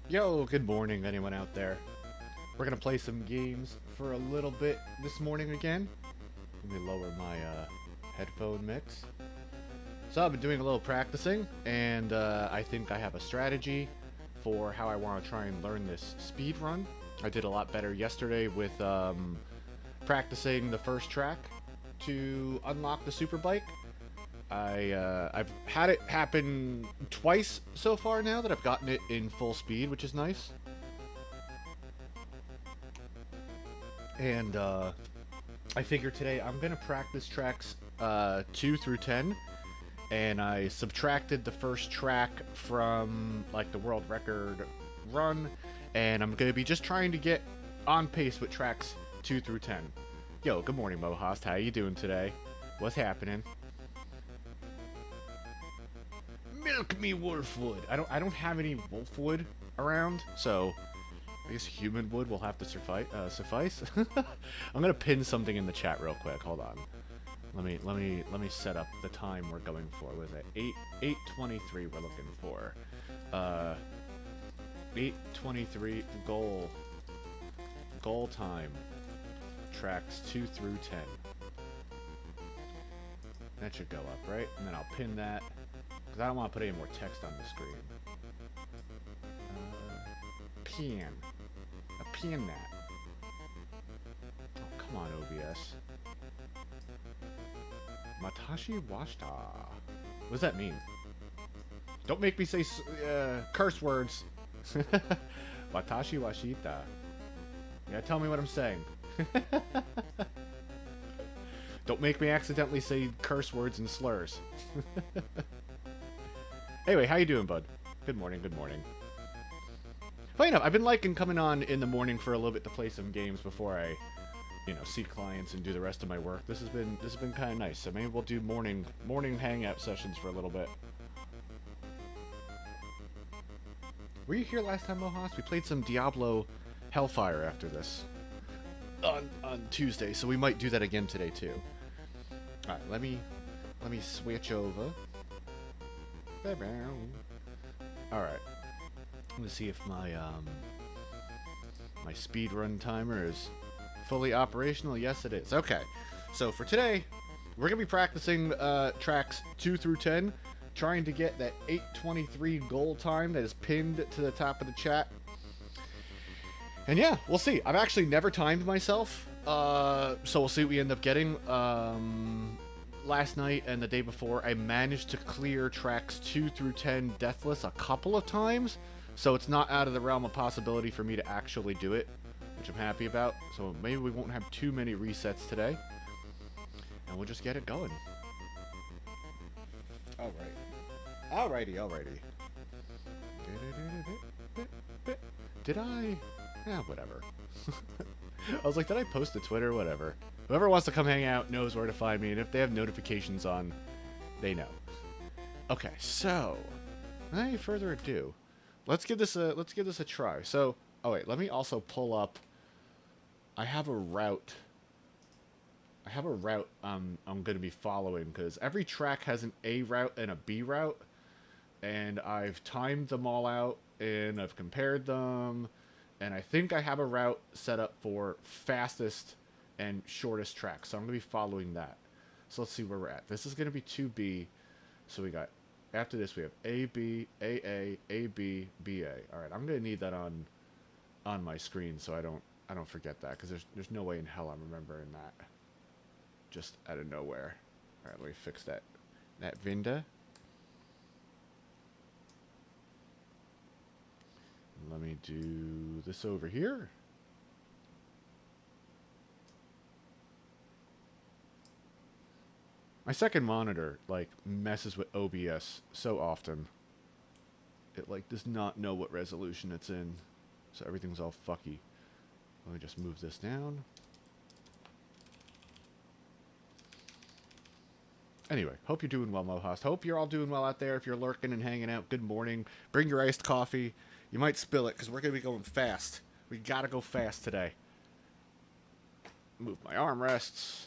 Yo, good morning, anyone out there. We're gonna play some games for a little bit this morning again. Let me lower my headphone mix. So I've been doing a little practicing, and I think I have a strategy for how I want to try and learn this speed run. I did a lot better yesterday with practicing the first track to unlock the super bike. I've had it happen twice so far now that I've gotten it in full speed, which is nice. And I figure today I'm gonna practice tracks 2 through 10, and I subtracted the first track from like the world record run, and I'm gonna be just trying to get on pace with tracks 2 through 10. Yo, good morning, Mohast. How you doing today? What's happening? Milk me wolfwood. I don't have any wolfwood around, so I guess human wood will have to suffice. I'm gonna pin something in the chat real quick. Hold on. Let me set up the time we're going for. What is it? 8:23 we're looking for. 8:23 goal time. Tracks 2 through 10. That should go up, right? And then I'll pin that. Because I don't want to put any more text on the screen. Pin. Pin that. Oh, come on, OBS. Matashi washita. What does that mean? Don't make me say curse words. Watashi washita. Yeah, tell me what I'm saying. Don't make me accidentally say curse words and slurs. Anyway, how you doing, bud? Good morning, good morning. Funny enough, I've been liking coming on in the morning for a little bit to play some games before I, see clients and do the rest of my work. This has been kind of nice. So maybe we'll do morning hangout sessions for a little bit. Were you here last time, Mohas? We played some Diablo Hellfire after this on Tuesday, so we might do that again today too. All right, let me switch over. All right. Let me see if my my speedrun timer is fully operational. Yes, it is. Okay. So for today, we're gonna be practicing tracks 2 through 10, trying to get that 8:23 goal time that is pinned to the top of the chat. And yeah, we'll see. I've actually never timed myself, so we'll see what we end up getting. Last night and the day before, I managed to clear tracks 2 through 10 deathless a couple of times, so it's not out of the realm of possibility for me to actually do it, which I'm happy about. So maybe we won't have too many resets today, and we'll just get it going. Alrighty. Did I? Yeah, whatever. I was like, did I post to Twitter? Whatever. Whoever wants to come hang out knows where to find me, and if they have notifications on, they know. Okay, so without any further ado, let's give this a try. So, oh wait, let me also pull up. I have a route I'm going to be following, because every track has an A route and a B route, and I've timed them all out and I've compared them, and I think I have a route set up for fastest and shortest track, so I'm going to be following that. So let's see where we're at. This is going to be 2B, so we got, after this we have AB, AA, AB, BA. Alright, I'm going to need that on my screen so I don't forget that, because there's no way in hell I'm remembering that just out of nowhere. Alright, let me fix that Vinda. Let me do this over here. My second monitor, like, messes with OBS so often. It, like, does not know what resolution it's in. So everything's all fucky. Let me just move this down. Anyway, hope you're doing well, Mohast. Hope you're all doing well out there. If you're lurking and hanging out, good morning. Bring your iced coffee. You might spill it, because we're going to be going fast. We gotta go fast today. Move my armrests.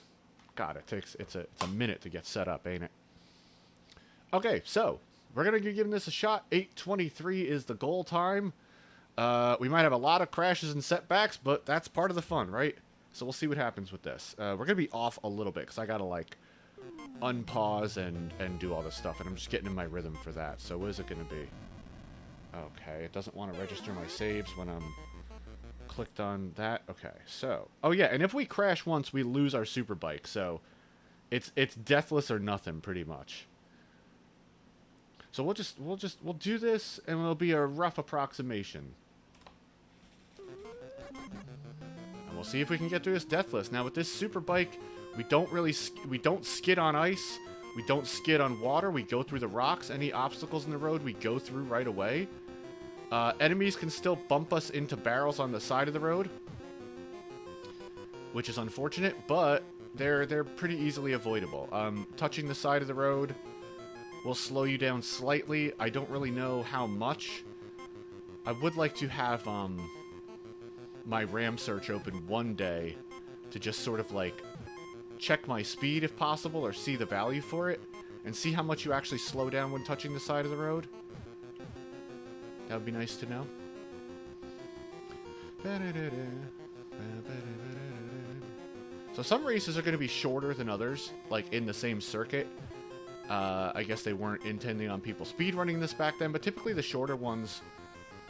God, it's a minute to get set up, ain't it? Okay, so we're gonna be giving this a shot. 8:23 is the goal time. We might have a lot of crashes and setbacks, but that's part of the fun, right? So we'll see what happens with this. We're going to be off a little bit because I got to, like, unpause and do all this stuff. And I'm just getting in my rhythm for that. So what is it going to be? Okay, it doesn't want to register my saves when I'm clicked on that. Okay, so... Oh, yeah, and if we crash once, we lose our super bike. So it's deathless or nothing, pretty much. So we'll do this, and it'll be a rough approximation. And we'll see if we can get through this deathless. Now, with this super bike, we don't skid on ice. We don't skid on water. We go through the rocks. Any obstacles in the road, we go through right away. Enemies can still bump us into barrels on the side of the road, which is unfortunate, but they're pretty easily avoidable. Touching the side of the road will slow you down slightly. I don't really know how much. I would like to have my RAM search open one day to just sort of like check my speed if possible, or see the value for it, and see how much you actually slow down when touching the side of the road. That would be nice to know. So some races are going to be shorter than others, like in the same circuit. I guess they weren't intending on people speedrunning this back then, but typically the shorter ones...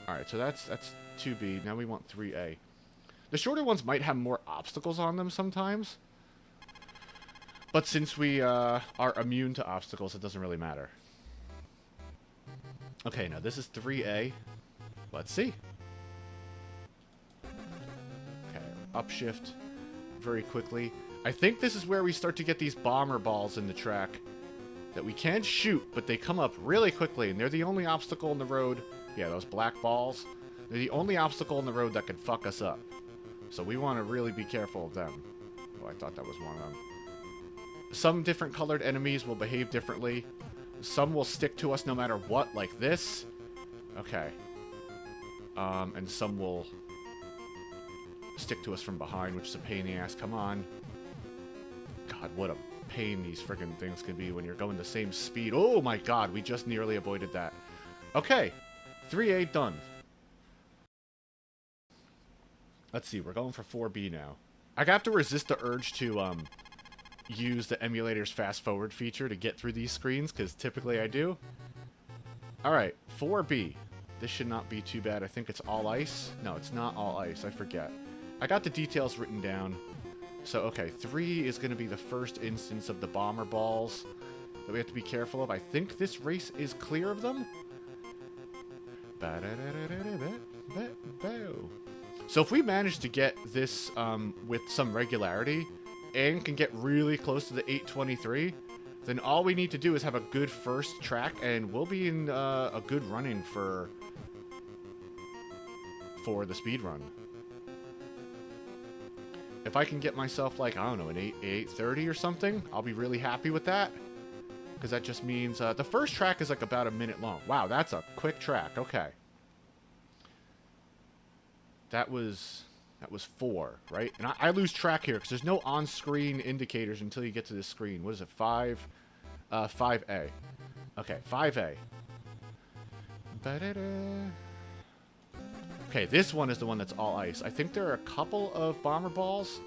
Alright, so that's 2B. Now we want 3A. The shorter ones might have more obstacles on them sometimes. But since we are immune to obstacles, it doesn't really matter. Okay, now this is 3A. Let's see. Okay, upshift very quickly. I think this is where we start to get these bomber balls in the track that we can't shoot, but they come up really quickly, and they're the only obstacle in the road. Yeah, those black balls. They're the only obstacle in the road that could fuck us up. So we want to really be careful of them. Oh, I thought that was one of them. Some different colored enemies will behave differently. Some will stick to us no matter what, like this. Okay. And some will stick to us from behind, which is a pain in the ass. Come on. God, what a pain these friggin' things can be when you're going the same speed. Oh my god, we just nearly avoided that. Okay. 3A done. Let's see, we're going for 4B now. I have to resist the urge to use the emulator's fast forward feature to get through these screens, because typically I do. Alright, 4B. This should not be too bad. I think it's all ice. No, it's not all ice. I forget. I got the details written down. So, okay, 3 is going to be the first instance of the bomber balls that we have to be careful of. I think this race is clear of them. So if we manage to get this with some regularity and can get really close to the 823, then all we need to do is have a good first track, and we'll be in a good running for the speed run. If I can get myself, like, I don't know, an 830 or something, I'll be really happy with that. Because that just means the first track is like about a minute long. Wow, that's a quick track. Okay. That was 4, right? And I lose track here because there's no on-screen indicators until you get to this screen. What is it, 5? 5A. Okay, 5A. Okay, this one is the one that's all ice. I think there are a couple of bomber balls.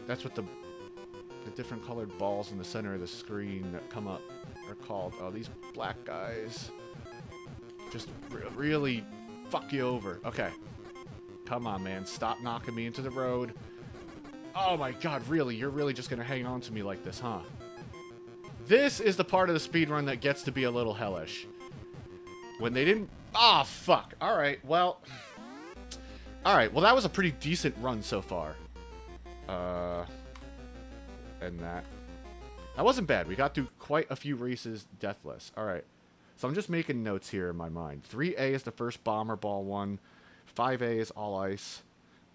That's what the different colored balls in the center of the screen that come up are called. Oh, these black guys just really fuck you over. Okay. Come on, man. Stop knocking me into the road. Oh my god, really? You're really just gonna hang on to me like this, huh? This is the part of the speedrun that gets to be a little hellish. When they didn't... Ah, fuck. Alright, well... Alright, well that was a pretty decent run so far. And that. That wasn't bad. We got through quite a few races deathless. Alright. So I'm just making notes here in my mind. 3A is the first bomber ball one. 5A is all ice.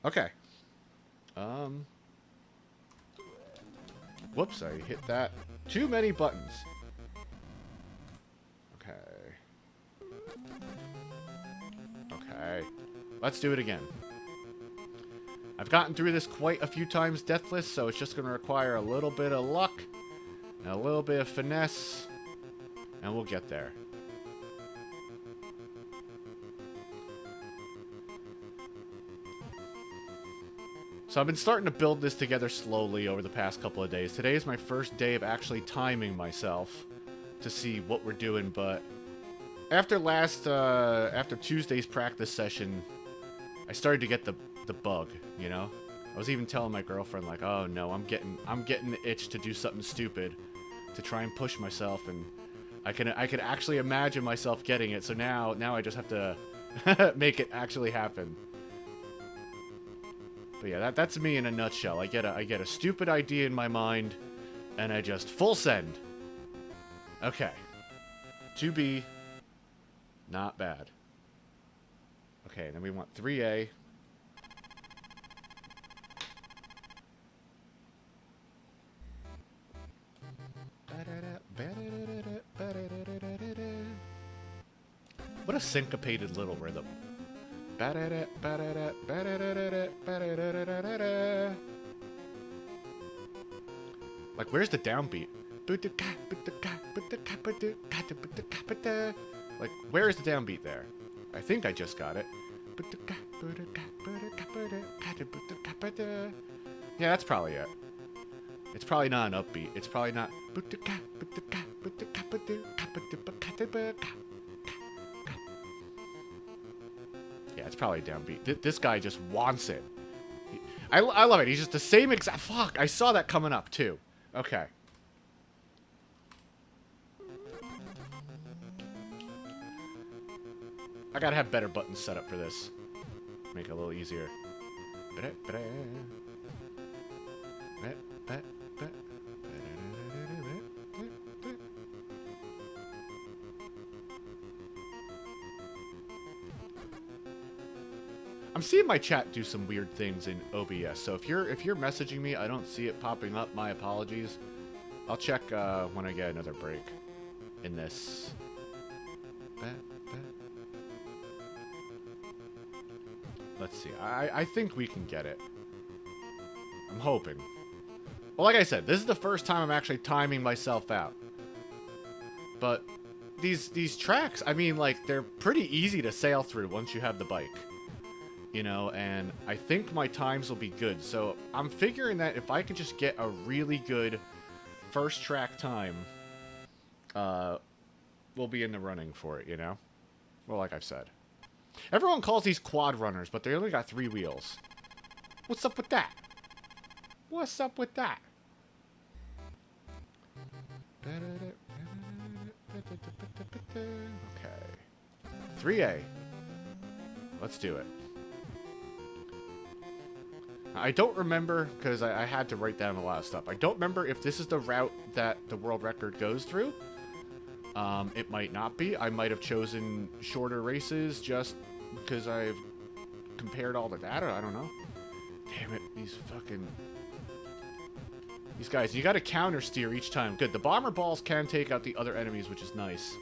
Okay. Whoops, I hit that. Too many buttons. Okay. Okay. Let's do it again. I've gotten through this quite a few times deathless, so it's just going to require a little bit of luck and a little bit of finesse, and we'll get there. So I've been starting to build this together slowly over the past couple of days. Today is my first day of actually timing myself to see what we're doing, but after after Tuesday's practice session, I started to get the bug, you know? I was even telling my girlfriend, like, oh no, I'm getting the itch to do something stupid, to try and push myself, and I could actually imagine myself getting it, so now I just have to make it actually happen. But yeah, that's me in a nutshell. I get a stupid idea in my mind, and I just full send. Okay. 2B. Not bad. Okay, then we want 3A. What a syncopated little rhythm. Like, where's the downbeat? Like, where is the downbeat there? I think I just got it. Yeah, that's probably it. It's probably not an upbeat. It's probably not. Yeah, it's probably downbeat. This guy just wants it. I love it. He's just the same exact. Fuck, I saw that coming up too. Okay. I gotta have better buttons set up for this. Make it a little easier. I'm seeing my chat do some weird things in OBS, so if you're messaging me, I don't see it popping up. My apologies. I'll check when I get another break in this. Let's see. I think we can get it. I'm hoping. Well, like I said, this is the first time I'm actually timing myself out. But these tracks, I mean, like, they're pretty easy to sail through once you have the bike. You know, and I think my times will be good. So I'm figuring that if I can just get a really good first track time, we'll be in the running for it, you know? Well, like I've said. Everyone calls these quad runners, but they only got 3 wheels. What's up with that? What's up with that? Okay. 3A. Let's do it. I don't remember, because I had to write down a lot of stuff. I don't remember if this is the route that the world record goes through. It might not be. I might have chosen shorter races just because I've compared all the data. I don't know. Damn it, these guys, you gotta counter steer each time. Good, the bomber balls can take out the other enemies, which is nice.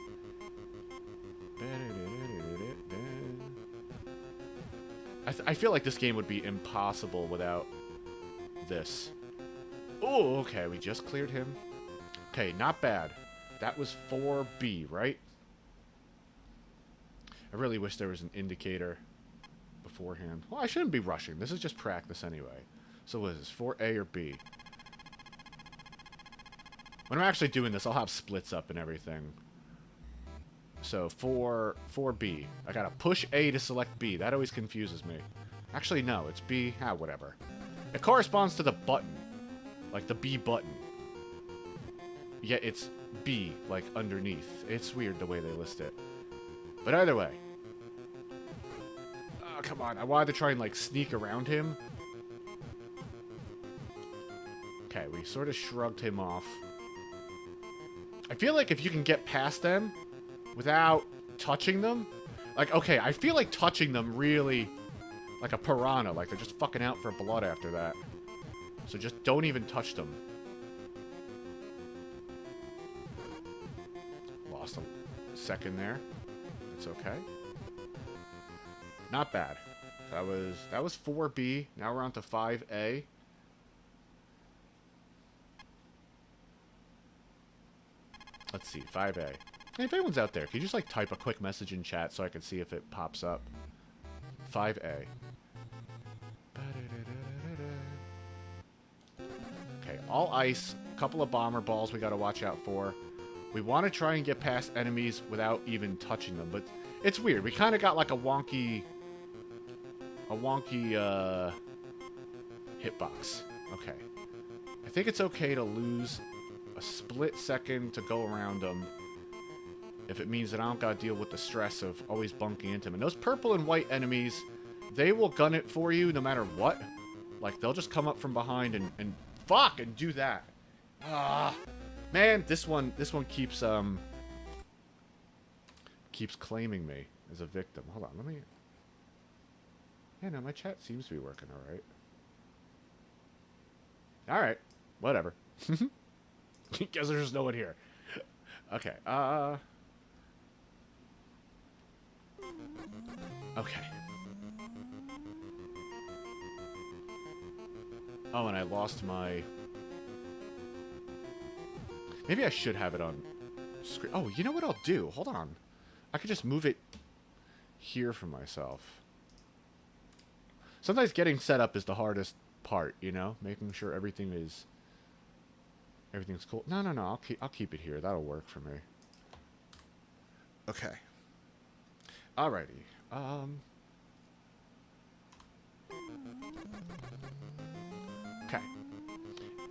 I feel like this game would be impossible without this. Oh, okay, we just cleared him. Okay, not bad. That was 4B, right? I really wish there was an indicator beforehand. Well, I shouldn't be rushing. This is just practice anyway. So what is this, 4A or B? When I'm actually doing this, I'll have splits up and everything. So 4B. I gotta push A to select B. That always confuses me. Actually, no, it's B. Ah, whatever. It corresponds to the button. Like the B button. Yet it's B, like underneath. It's weird the way they list it. But either way. Oh, come on. I wanted to try and, like, sneak around him. Okay, we sort of shrugged him off. I feel like if you can get past them without touching them... Like, okay, I feel like touching them really... Like a piranha. Like, they're just fucking out for blood after that. So just don't even touch them. Lost a second there. It's okay. Not bad. That was 4B. Now we're on to 5A. Let's see, 5A. Hey, if anyone's out there, can you just like type a quick message in chat so I can see if it pops up? 5A. All ice. A couple of bomber balls we got to watch out for. We want to try and get past enemies without even touching them, but it's weird. We kind of got like a wonky hitbox. Okay. I think it's okay to lose a split second to go around them if it means that I don't gotta deal with the stress of always bunking into them. And those purple and white enemies, they will gun it for you no matter what. Like, they'll just come up from behind and fuck and do that. Ah, man, this one keeps claiming me as a victim. Hold on, let me. Yeah, no, my chat seems to be working all right. All right, whatever. Guess there's no one here. Okay. Okay. Oh, and I lost my... Maybe I should have it on screen. Oh, you know what I'll do? Hold on. I could just move it here for myself. Sometimes getting set up is the hardest part, you know? Making sure everything's cool. No, I'll keep it here. That'll work for me. Okay. Alrighty.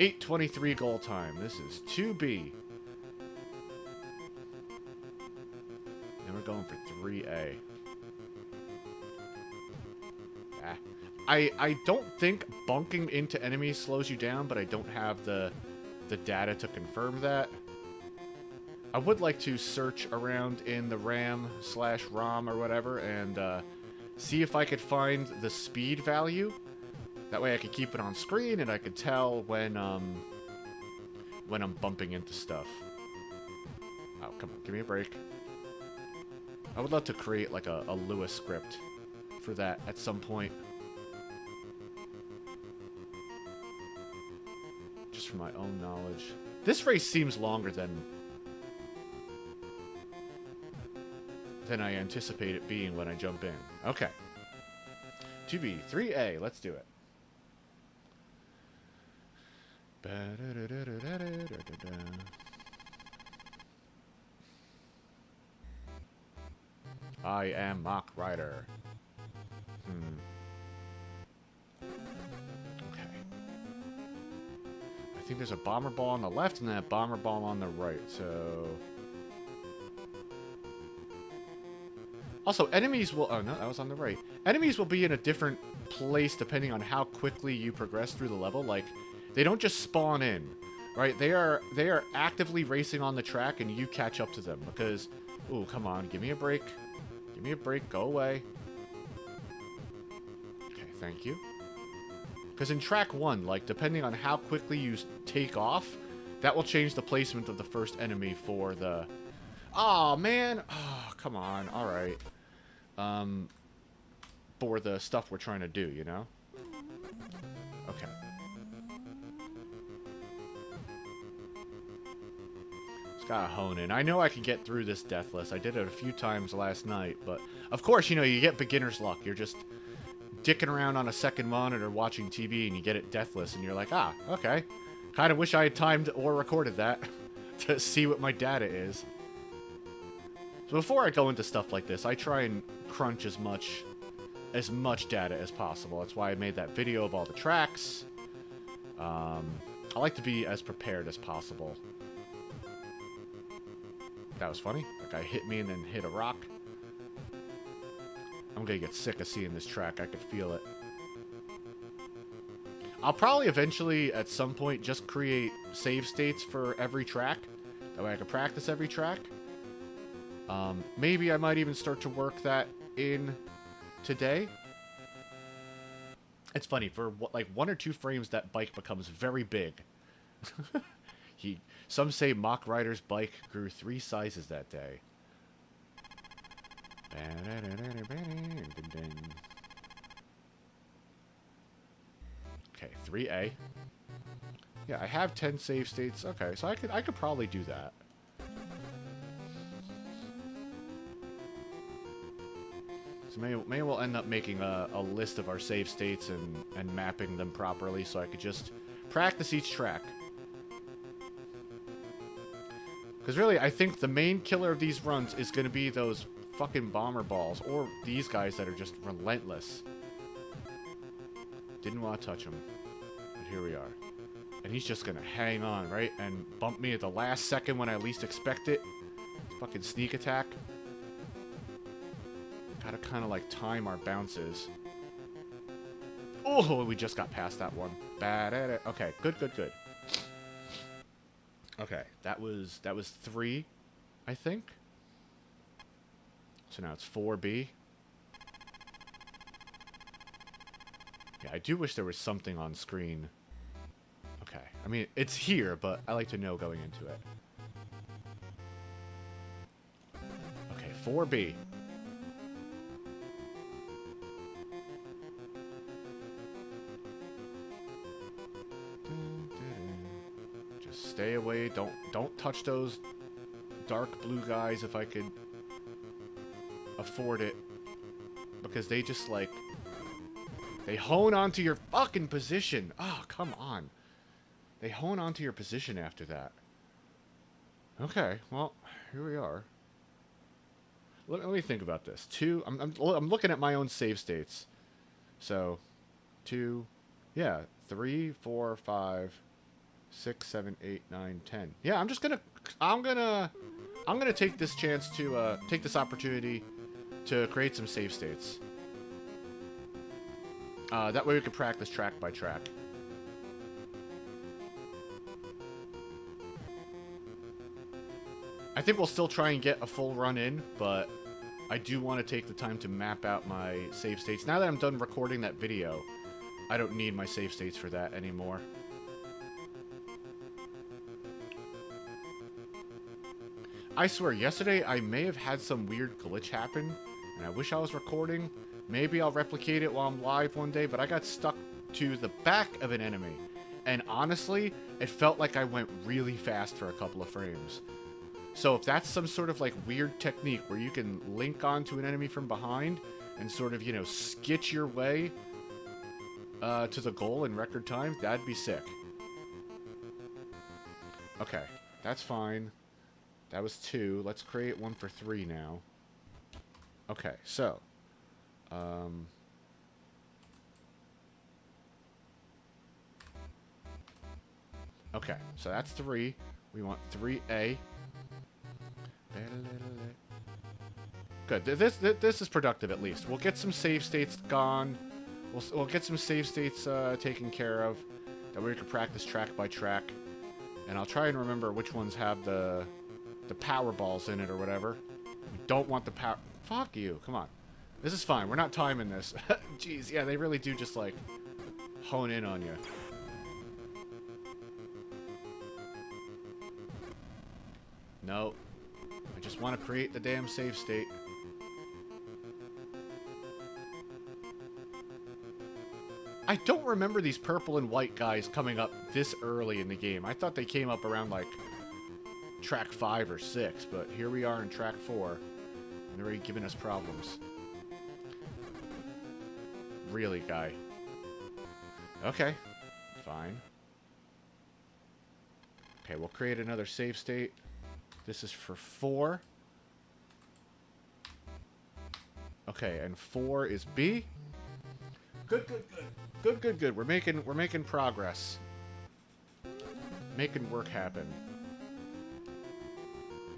8:23 goal time. This is 2B. And we're going for 3A. Ah. I don't think bunking into enemies slows you down, but I don't have the data to confirm that. I would like to search around in the RAM/ROM or whatever and see if I could find the speed value. That way I could keep it on screen and I could tell when I'm bumping into stuff. Oh, come on, give me a break. I would love to create like a Lewis script for that at some point. Just for my own knowledge. This race seems longer than I anticipate it being when I jump in. Okay. 2B, 3A, let's do it. I am Mach Rider. Okay. I think there's a bomber ball on the left and then a bomber ball on the right, so... Also, enemies will... Oh, no, that was on the right. Enemies will be in a different place depending on how quickly you progress through the level. Like, they don't just spawn in, right? They are actively racing on the track, and you catch up to them because... Ooh, come on. Give me a break. Give me a break. Go away. Okay, thank you. Because in track 1, like, depending on how quickly you take off, that will change the placement of the first enemy for the... Oh, man. Oh, come on. All right. For the stuff we're trying to do, you know? Okay. Just gotta hone in. I know I can get through this deathless. I did it a few times last night, but of course, you know, you get beginner's luck. You're just dicking around on a second monitor watching TV and you get it deathless and you're like, ah, okay. Kind of wish I had timed or recorded that to see what my data is. So before I go into stuff like this, I try and crunch as much data as possible. That's why I made that video of all the tracks. I like to be as prepared as possible. That was funny. That guy hit me and then hit a rock. I'm gonna get sick of seeing this track. I could feel it. I'll probably eventually, at some point, just create save states for every track. That way I can practice every track. Maybe I might even start to work that in today. It's funny, for like 1 or 2 frames that bike becomes very big. Some say Mach Rider's bike grew 3 sizes that day. Okay, 3A. Yeah, I have 10 save states. Okay, so I could probably do that. So maybe we'll end up making a list of our save states and mapping them properly so I could just practice each track. Because really, I think the main killer of these runs is going to be those fucking bomber balls. Or these guys that are just relentless. Didn't want to touch him. But here we are. And he's just going to hang on, right? And bump me at the last second when I least expect it. Fucking sneak attack. Gotta kind of like time our bounces. Oh, we just got past that one. Bad at it. Okay, good, good, good. Okay, that was 3, I think. So now it's 4B. Yeah, I do wish there was something on screen. Okay, I mean, it's here, but I like to know going into it. Okay, 4B. Just stay away. Don't touch those dark blue guys if I could afford it. Because they just, like... They hone onto your fucking position. Oh, come on. They hone onto your position after that. Okay, well, here we are. Let me think about this. 2, I'm looking at my own save states. So, 2, yeah, 3, 4, 5, 6, 7, 8, 9, 10. Yeah, I'm gonna take this chance to take this opportunity to create some save states. That way we can practice track by track. I think we'll still try and get a full run in, but I do want to take the time to map out my save states. Now that I'm done recording that video, I don't need my save states for that anymore. I swear, yesterday I may have had some weird glitch happen, and I wish I was recording. Maybe I'll replicate it while I'm live one day, but I got stuck to the back of an enemy. And honestly, it felt like I went really fast for a couple of frames. So if that's some sort of like weird technique where you can link onto an enemy from behind and sort of, you know, skitch your way to the goal in record time, that'd be sick. Okay, that's fine. That was 2. Let's create one for 3 now. Okay, so... okay, so that's 3. We want 3A. Good. This is productive at least. We'll get some save states gone. We'll get some save states taken care of. That way we can practice track by track. And I'll try and remember which ones have the power balls in it or whatever. We don't want the power... Fuck you. Come on. This is fine. We're not timing this. Jeez, yeah, they really do just, like, hone in on you. No. I just want to create the damn save state. I don't remember these purple and white guys coming up this early in the game. I thought they came up around, like, track 5 or 6, but here we are in track 4, and they're already giving us problems. Really, guy. Okay. Fine. Okay, we'll create another save state. This is for 4. Okay, and 4 is B. Good, good, good. Good, good, good. We're making progress. Making work happen.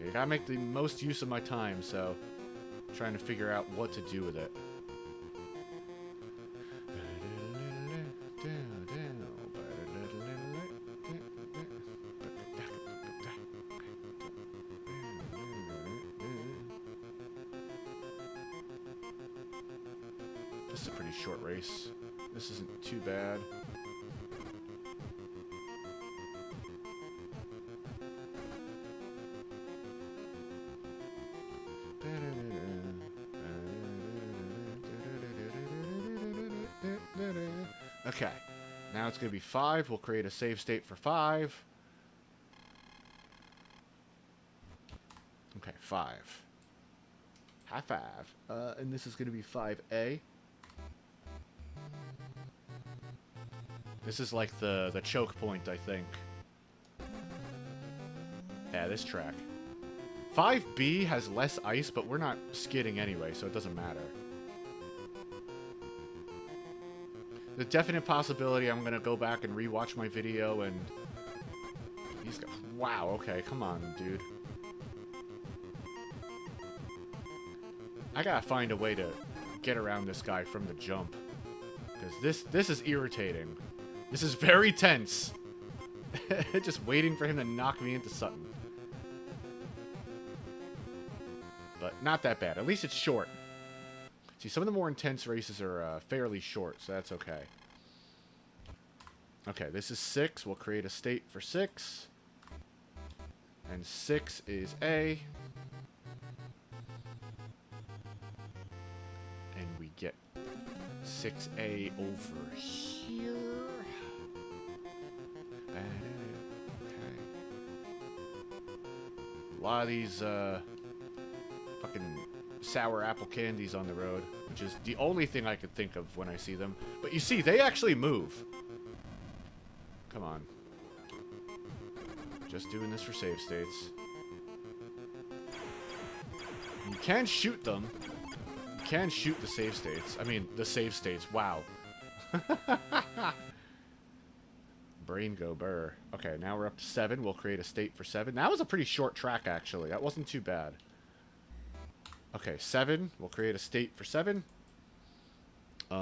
You gotta make the most use of my time, so I'm trying to figure out what to do with it. This is a pretty short race. This isn't too bad. Okay, now it's going to be 5. We'll create a save state for 5. Okay, 5. High 5. And this is going to be 5A. This is like the choke point, I think. Yeah, this track. 5B has less ice, but we're not skidding anyway, so it doesn't matter. The definite possibility I'm going to go back and rewatch my video and... Wow, okay, come on, dude. I gotta find a way to get around this guy from the jump. Because this is irritating. This is very tense. Just waiting for him to knock me into something. But not that bad. At least it's short. See, some of the more intense races are fairly short, so that's okay. Okay, this is 6. We'll create a state for 6. And 6 is A. And we get 6A over here. Okay. A lot of these fucking sour apple candies on the road, which is the only thing I could think of when I see them. But you see, they actually move. Come on. Just doing this for save states. You can shoot them. You can shoot the save states. I mean, the save states. Wow. Brain go burr. Okay, now we're up to 7. We'll create a state for 7. That was a pretty short track, actually. That wasn't too bad. Okay, 7. We'll create a state for 7. Do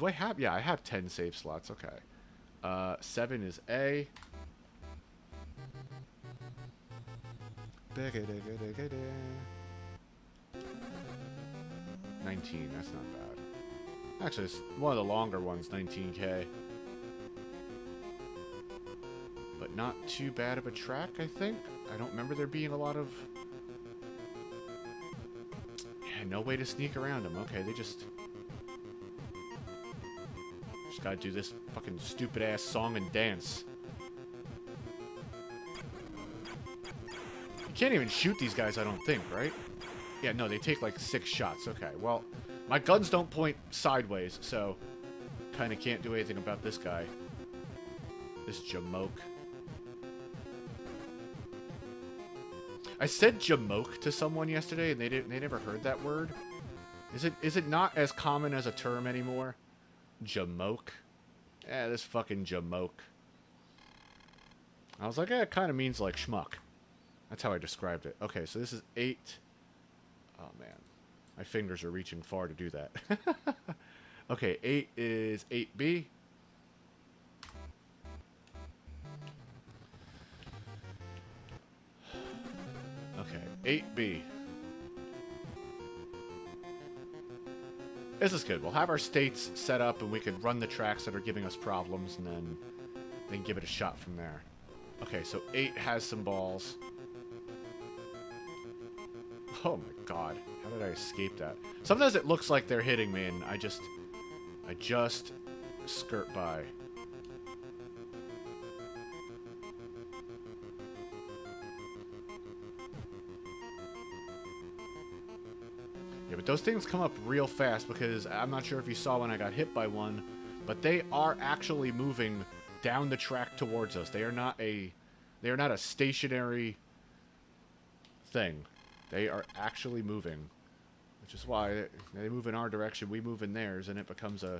I have... Yeah, I have 10 save slots. Okay. 7 is A. 19, that's not bad. Actually, it's one of the longer ones, 19K. But not too bad of a track, I think. I don't remember there being a lot of... Yeah, no way to sneak around them. Okay, they just gotta do this fucking stupid-ass song and dance. You can't even shoot these guys, I don't think, right? Yeah, no, they take like 6 shots. Okay, well, my guns don't point sideways, so kind of can't do anything about this guy. This jamoke. I said jamoke to someone yesterday, and they never heard that word. Is it not as common as a term anymore? Jamoke. Yeah, this fucking jamoke. I was like, it kind of means like schmuck. That's how I described it. Okay, so this is 8. Oh, man. My fingers are reaching far to do that. Okay, 8 is 8B. Okay, 8B. This is good. We'll have our states set up and we can run the tracks that are giving us problems and then give it a shot from there. Okay, so 8 has some balls. Oh my god. How did I escape that? Sometimes it looks like they're hitting me and I just skirt by. Yeah, but those things come up real fast because I'm not sure if you saw when I got hit by one, but they are actually moving down the track towards us. They are not a stationary thing. They are actually moving, which is why they move in our direction, we move in theirs, and it becomes a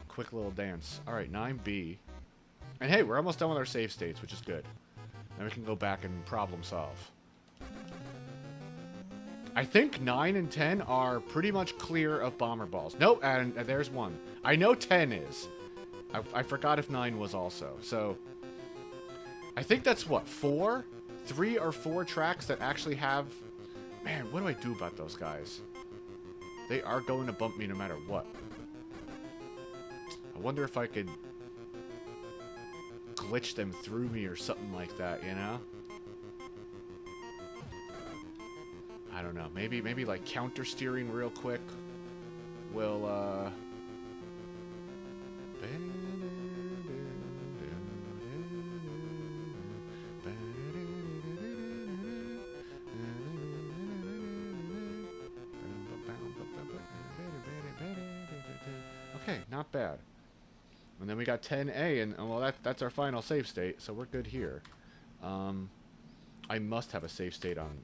quick little dance. All right, 9B. And hey, we're almost done with our save states, which is good. Then we can go back and problem solve. I think 9 and 10 are pretty much clear of bomber balls. Nope, and there's one. I know 10 is. I forgot if 9 was also. So, I think that's what, 4? 3 or 4 tracks that actually have... Man, what do I do about those guys? They are going to bump me no matter what. I wonder if I could glitch them through me or something like that, you know? I don't know. Maybe like counter steering real quick will Okay, not bad. And then we got 10A, and well, that's our final save state, so we're good here. I must have a save state on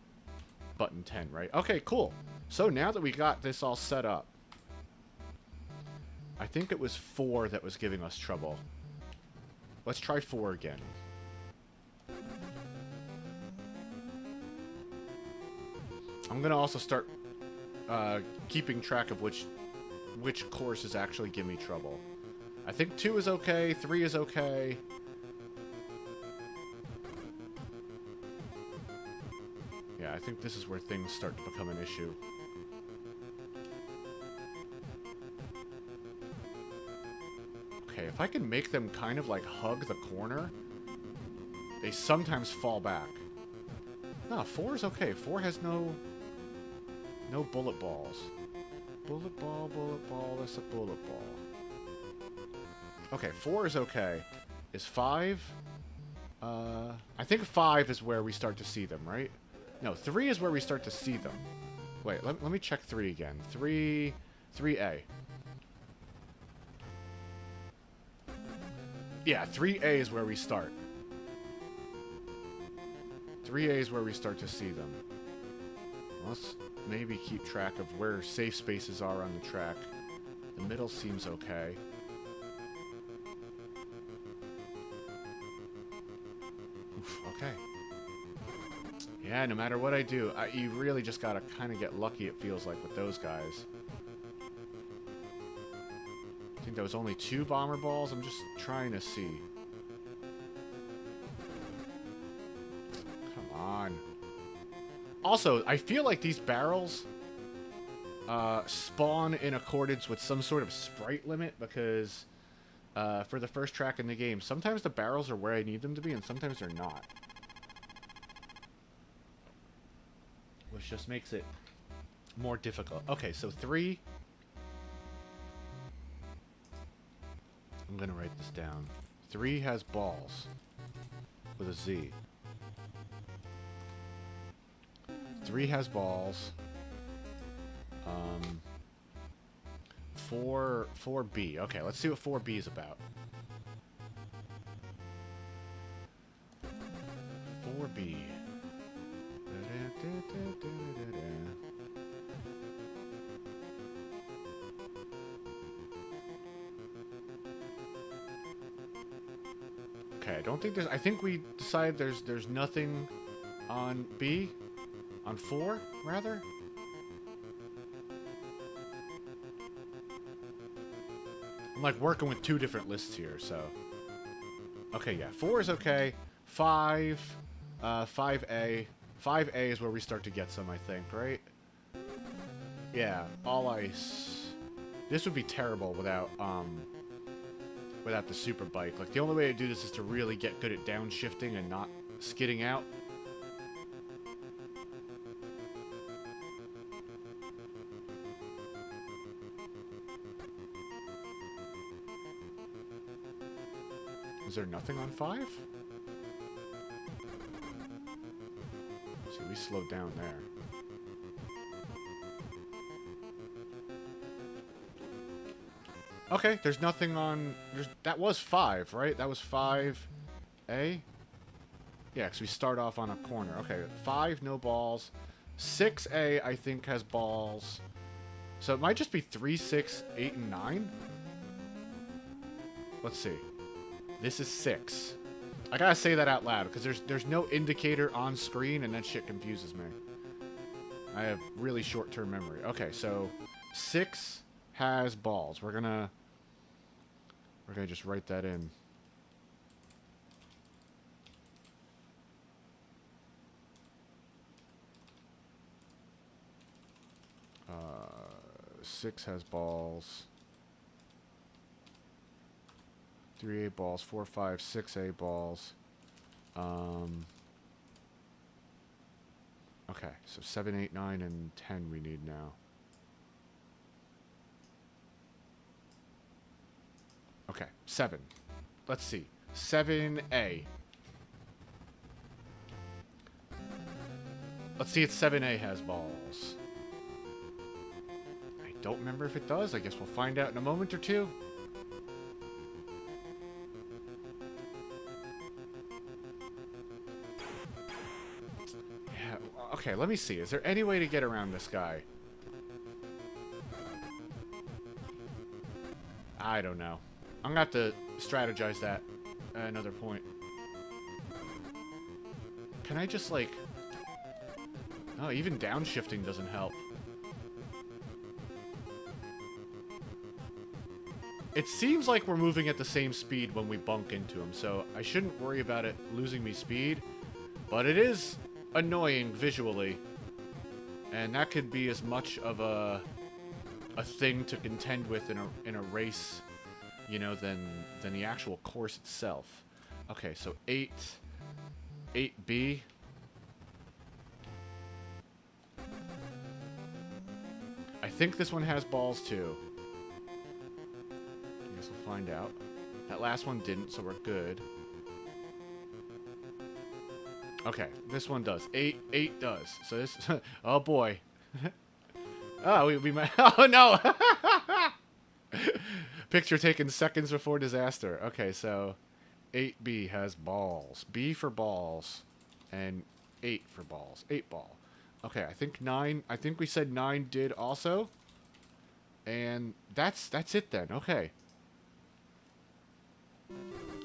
button 10, right? Okay, cool. So now that we got this all set up, I think it was 4 that was giving us trouble. Let's try 4 again. I'm going to also start keeping track of which courses actually give me trouble. I think 2 is okay, 3 is okay. Yeah, I think this is where things start to become an issue. Okay, if I can make them kind of like hug the corner, they sometimes fall back. No, 4 is okay. 4 has no bullet balls. Bullet ball, that's a bullet ball. Okay, 4 is okay. Is 5? I think 5 is where we start to see them, right? No, 3 is where we start to see them. Wait, let me check 3 again. 3A. Yeah, 3A is where we start. 3A is where we start to see them. Let's maybe keep track of where safe spaces are on the track. The middle seems okay. Oof, okay. Yeah, no matter what I do, you really just gotta kind of get lucky, it feels like, with those guys. I think there was only 2 bomber balls. I'm just trying to see. Come on. Also, I feel like these barrels spawn in accordance with some sort of sprite limit, because for the first track in the game, sometimes the barrels are where I need them to be, and sometimes they're not. Which just makes it more difficult. Okay, so 3. I'm gonna write this down. 3 has balls with a Z. 3 has balls. 4B. Okay, let's see what 4B is about. 4B. Okay, I don't think there's... I think we decided there's nothing on B. On 4, rather? I'm like working with 2 different lists here, so... Okay, yeah, 4 is okay. 5, 5A. 5A is where we start to get some, I think, right? Yeah, all ice. This would be terrible without the super bike. Like, the only way to do this is to really get good at downshifting and not skidding out. Is there nothing on 5? See, we slowed down there. Okay, there's nothing on... that was 5, right? That was 5A? Yeah, because we start off on a corner. Okay, 5, no balls. 6A, I think, has balls. So it might just be 3, 6, 8, and 9? Let's see. This is 6. I gotta say that out loud, because there's no indicator on screen, and that shit confuses me. I have really short-term memory. Okay, so 6 has balls. We're gonna just write that in. 6 has balls. 3A balls, 4, 5, 6A balls. Okay, so 7, 8, 9, and 10 we need now. Okay, 7. Let's see. 7A. Let's see if 7A has balls. I don't remember if it does. I guess we'll find out in a moment or two. Okay, let me see. Is there any way to get around this guy? I don't know. I'm gonna have to strategize that at another point. Can I just, like... Oh, even downshifting doesn't help. It seems like we're moving at the same speed when we bunk into him, so I shouldn't worry about it losing me speed. But it is annoying visually. And that could be as much of a thing to contend with in a race, you know, than the actual course itself. Okay, so 8B. I think this one has balls too. I guess we'll find out. That last one didn't, so we're good. Okay, this one does. 8 does. So this... Oh, boy. Oh, we might... Oh, no! Picture taken seconds before disaster. Okay, so 8B has balls. B for balls. And 8 for balls. 8 ball. Okay, I think 9... I think we said 9 did also. And that's it then. Okay.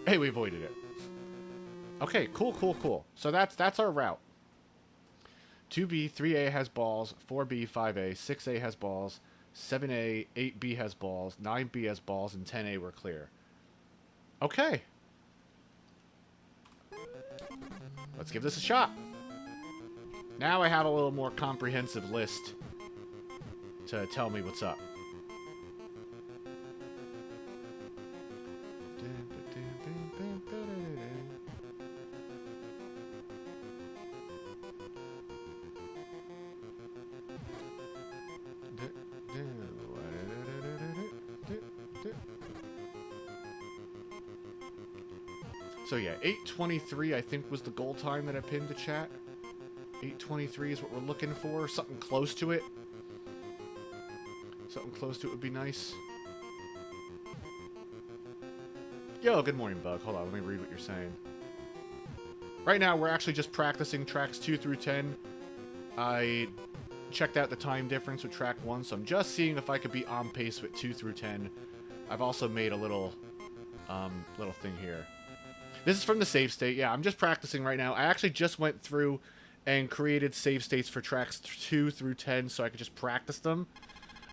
Hey, we avoided it. Okay, cool, cool, cool. So that's our route. 2B, 3A has balls, 4B, 5A, 6A has balls, 7A, 8B has balls, 9B has balls, and 10A we're clear. Okay. Let's give this a shot. Now I have a little more comprehensive list to tell me what's up. So yeah, 8:23 I think was the goal time that I pinned to chat. 8:23 is what we're looking for. Something close to it. Something close to it would be nice. Yo, good morning, Bug. Hold on, let me read what you're saying. Right now, we're actually just practicing tracks 2 through 10. I checked out the time difference with track 1, so I'm just seeing if I could be on pace with 2 through 10. I've also made a little thing here. This is from the save state. Yeah, I'm just practicing right now. I actually just went through and created save states for tracks 2 through 10 so I could just practice them.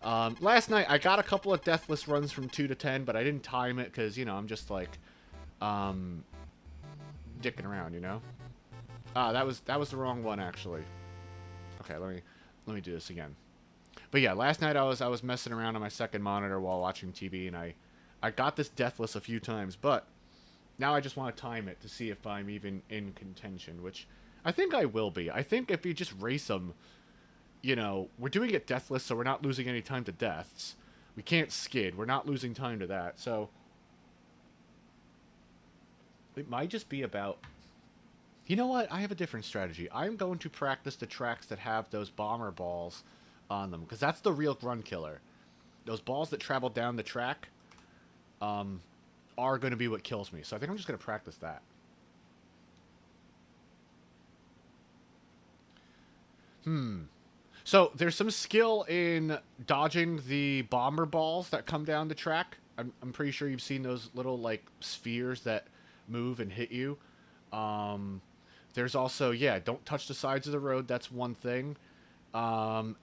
Last night, I got a couple of deathless runs from 2 to 10, but I didn't time it because, you know, I'm just, like, dicking around, you know? Ah, that was the wrong one, actually. Okay, let me do this again. But yeah, last night I was messing around on my second monitor while watching TV, and I got this deathless a few times, but now I just want to time it to see if I'm even in contention, which I think I will be. I think if you just race them, you know, we're doing it deathless, so we're not losing any time to deaths. We can't skid. We're not losing time to that, so it might just be about... You know what? I have a different strategy. I'm going to practice the tracks that have those bomber balls on them, because that's the real run killer. Those balls that travel down the track are going to be what kills me. So I think I'm just going to practice that. So there's some skill in dodging the bomber balls that come down the track. I'm pretty sure you've seen those little, like, spheres that move and hit you. There's also, yeah, don't touch the sides of the road. That's one thing.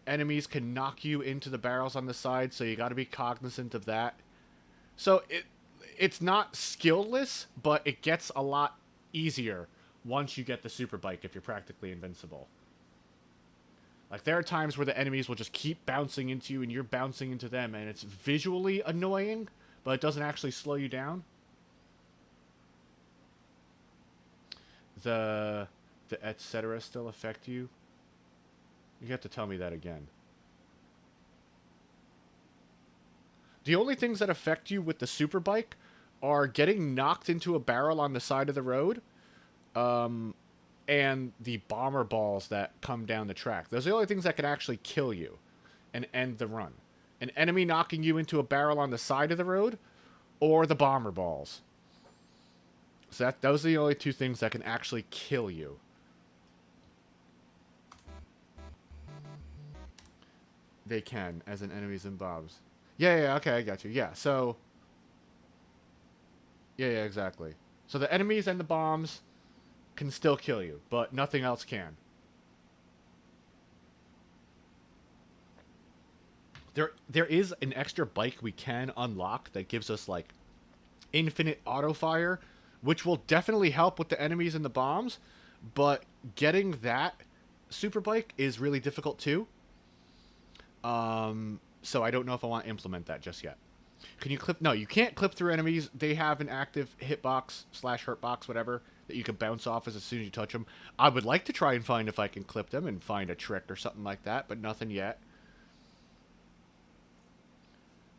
Enemies can knock you into the barrels on the side, so you got to be cognizant of that. So it's not skillless, but it gets a lot easier once you get the super bike if you're practically invincible. Like, there are times where the enemies will just keep bouncing into you and you're bouncing into them, and it's visually annoying, but it doesn't actually slow you down. The etc. still affect you? You have to tell me that again. The only things that affect you with the super bike are getting knocked into a barrel on the side of the road, and the bomber balls that come down the track. Those are the only things that can actually kill you and end the run. An enemy knocking you into a barrel on the side of the road, or the bomber balls. So those are the only two things that can actually kill you. They can, as in enemies and bombs. Yeah, yeah, okay, I got you. Yeah, so... Yeah, yeah, exactly. So the enemies and the bombs can still kill you, but nothing else can. There is an extra bike we can unlock that gives us, like, infinite auto fire, which will definitely help with the enemies and the bombs, but getting that super bike is really difficult too. So I don't know if I want to implement that just yet. Can you clip? No, you can't clip through enemies. They have an active hitbox / hurtbox, whatever, that you can bounce off as soon as you touch them. I would like to try and find if I can clip them and find a trick or something like that, but nothing yet.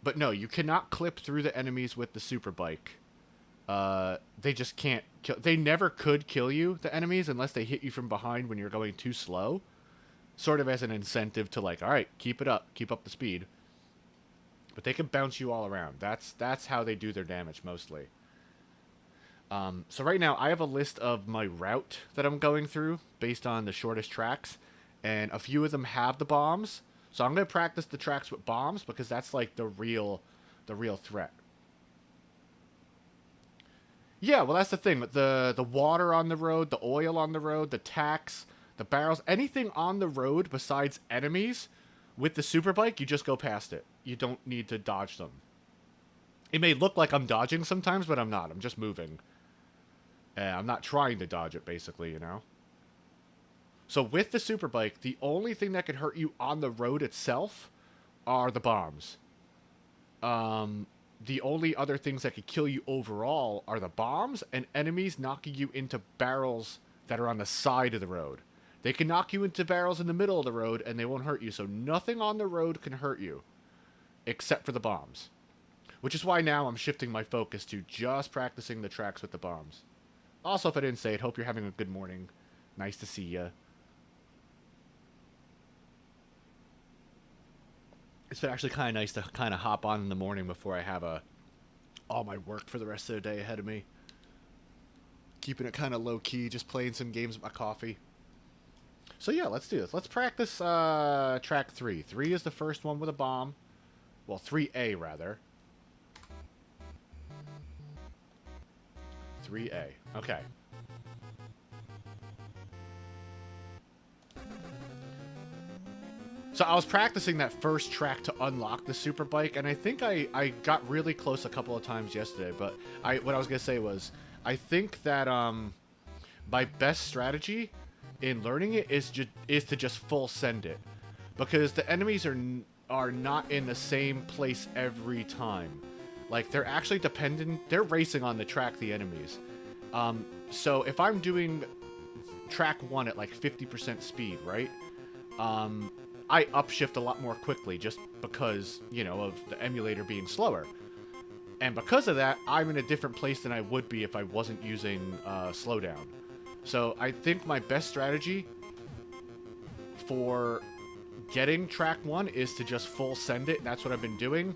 But no, you cannot clip through the enemies with the super bike. They just can't kill. They never could kill you, the enemies, unless they hit you from behind when you're going too slow. Sort of as an incentive to, like, all right, keep it up, keep up the speed. But they can bounce you all around. That's how they do their damage mostly. So right now I have a list of my route that I'm going through based on the shortest tracks, and a few of them have the bombs. So I'm gonna practice the tracks with bombs because that's like the real threat. Yeah, well, that's the thing. The water on the road, the oil on the road, the tacks, the barrels, anything on the road besides enemies, with the superbike, you just go past it. You don't need to dodge them. It may look like I'm dodging sometimes, but I'm not. I'm just moving. I'm not trying to dodge it, basically, you know? So with the superbike, the only thing that could hurt you on the road itself are the bombs. The only other things that could kill you overall are the bombs and enemies knocking you into barrels that are on the side of the road. They can knock you into barrels in the middle of the road and they won't hurt you, so nothing on the road can hurt you except for the bombs. Which is why now I'm shifting my focus to just practicing the tracks with the bombs. Also, if I didn't say it, hope you're having a good morning. Nice to see ya. It's been actually kind of nice to kind of hop on in the morning before I have all my work for the rest of the day ahead of me. Keeping it kind of low-key, just playing some games with my coffee. So yeah, let's do this. Let's practice track 3. 3 is the first one with a bomb. Well, 3A, rather. 3A. Okay. So I was practicing that first track to unlock the super bike, and I think I got really close a couple of times yesterday, but what I was going to say was, I think that my best strategy in learning it is to just full send it. Because the enemies are not in the same place every time. Like, they're actually dependent, they're racing on the track, the enemies. So if I'm doing track 1 at like 50% speed, right? I upshift a lot more quickly just because, you know, of the emulator being slower. And because of that, I'm in a different place than I would be if I wasn't using slowdown. So I think my best strategy for getting track 1 is to just full send it. That's what I've been doing.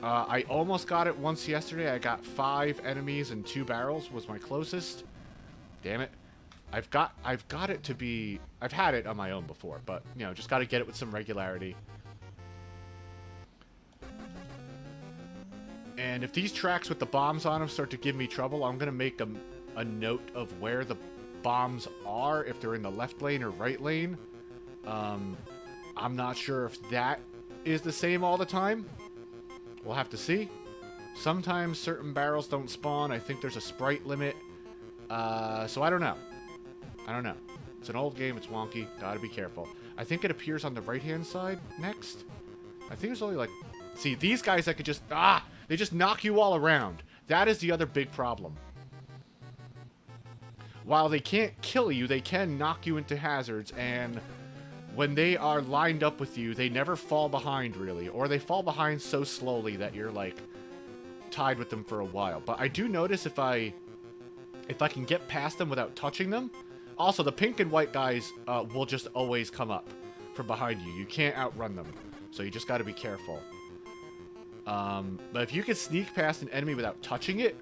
I almost got it once yesterday. I got 5 enemies and 2 barrels was my closest. Damn it. I've got it to be... I've had it on my own before, but, you know, just got to get it with some regularity. And if these tracks with the bombs on them start to give me trouble, I'm going to make a note of where the bombs are, if they're in the left lane or right lane. I'm not sure if that is the same all the time. We'll have to see. Sometimes certain barrels don't spawn. I think there's a sprite limit. So I don't know. I don't know. It's an old game. It's wonky. Gotta be careful. I think it appears on the right-hand side next. I think there's only like... See, these guys that could just... They just knock you all around. That is the other big problem. While they can't kill you, they can knock you into hazards, and when they are lined up with you, they never fall behind, really. Or they fall behind so slowly that you're, like, tied with them for a while. But I do notice if I can get past them without touching them... Also, the pink and white guys will just always come up from behind you. You can't outrun them, so you just got to be careful. But if you can sneak past an enemy without touching it,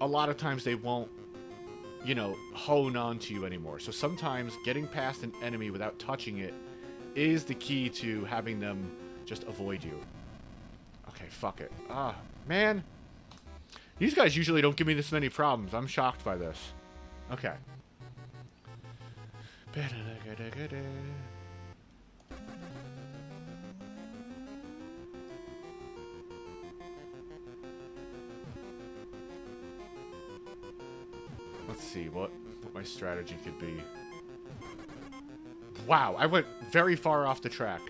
a lot of times they won't, you know, hone on to you anymore. So sometimes getting past an enemy without touching it is the key to having them just avoid you. Okay, fuck it. Ah, man. These guys usually don't give me this many problems. I'm shocked by this. Okay. Let's see what my strategy could be. Wow, I went very far off the track.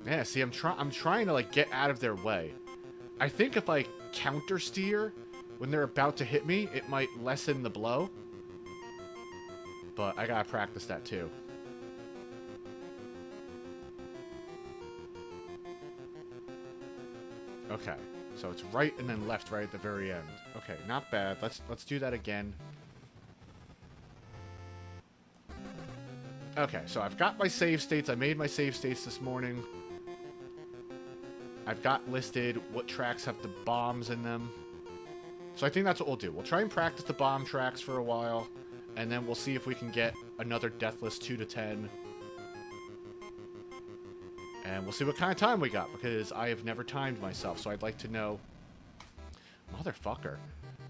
Yeah, see, I'm trying to like get out of their way. I think if I counter steer when they're about to hit me, it might lessen the blow. But I gotta practice that too. Okay, so it's right and then left right at the very end. Okay, not bad. Let's do that again. Okay, so I've got my save states. I made my save states this morning. I've got listed what tracks have the bombs in them. So I think that's what we'll do. We'll try and practice the bomb tracks for a while, and then we'll see if we can get another Deathless 2 to 10. And we'll see what kind of time we got, because I have never timed myself, so I'd like to know... Motherfucker.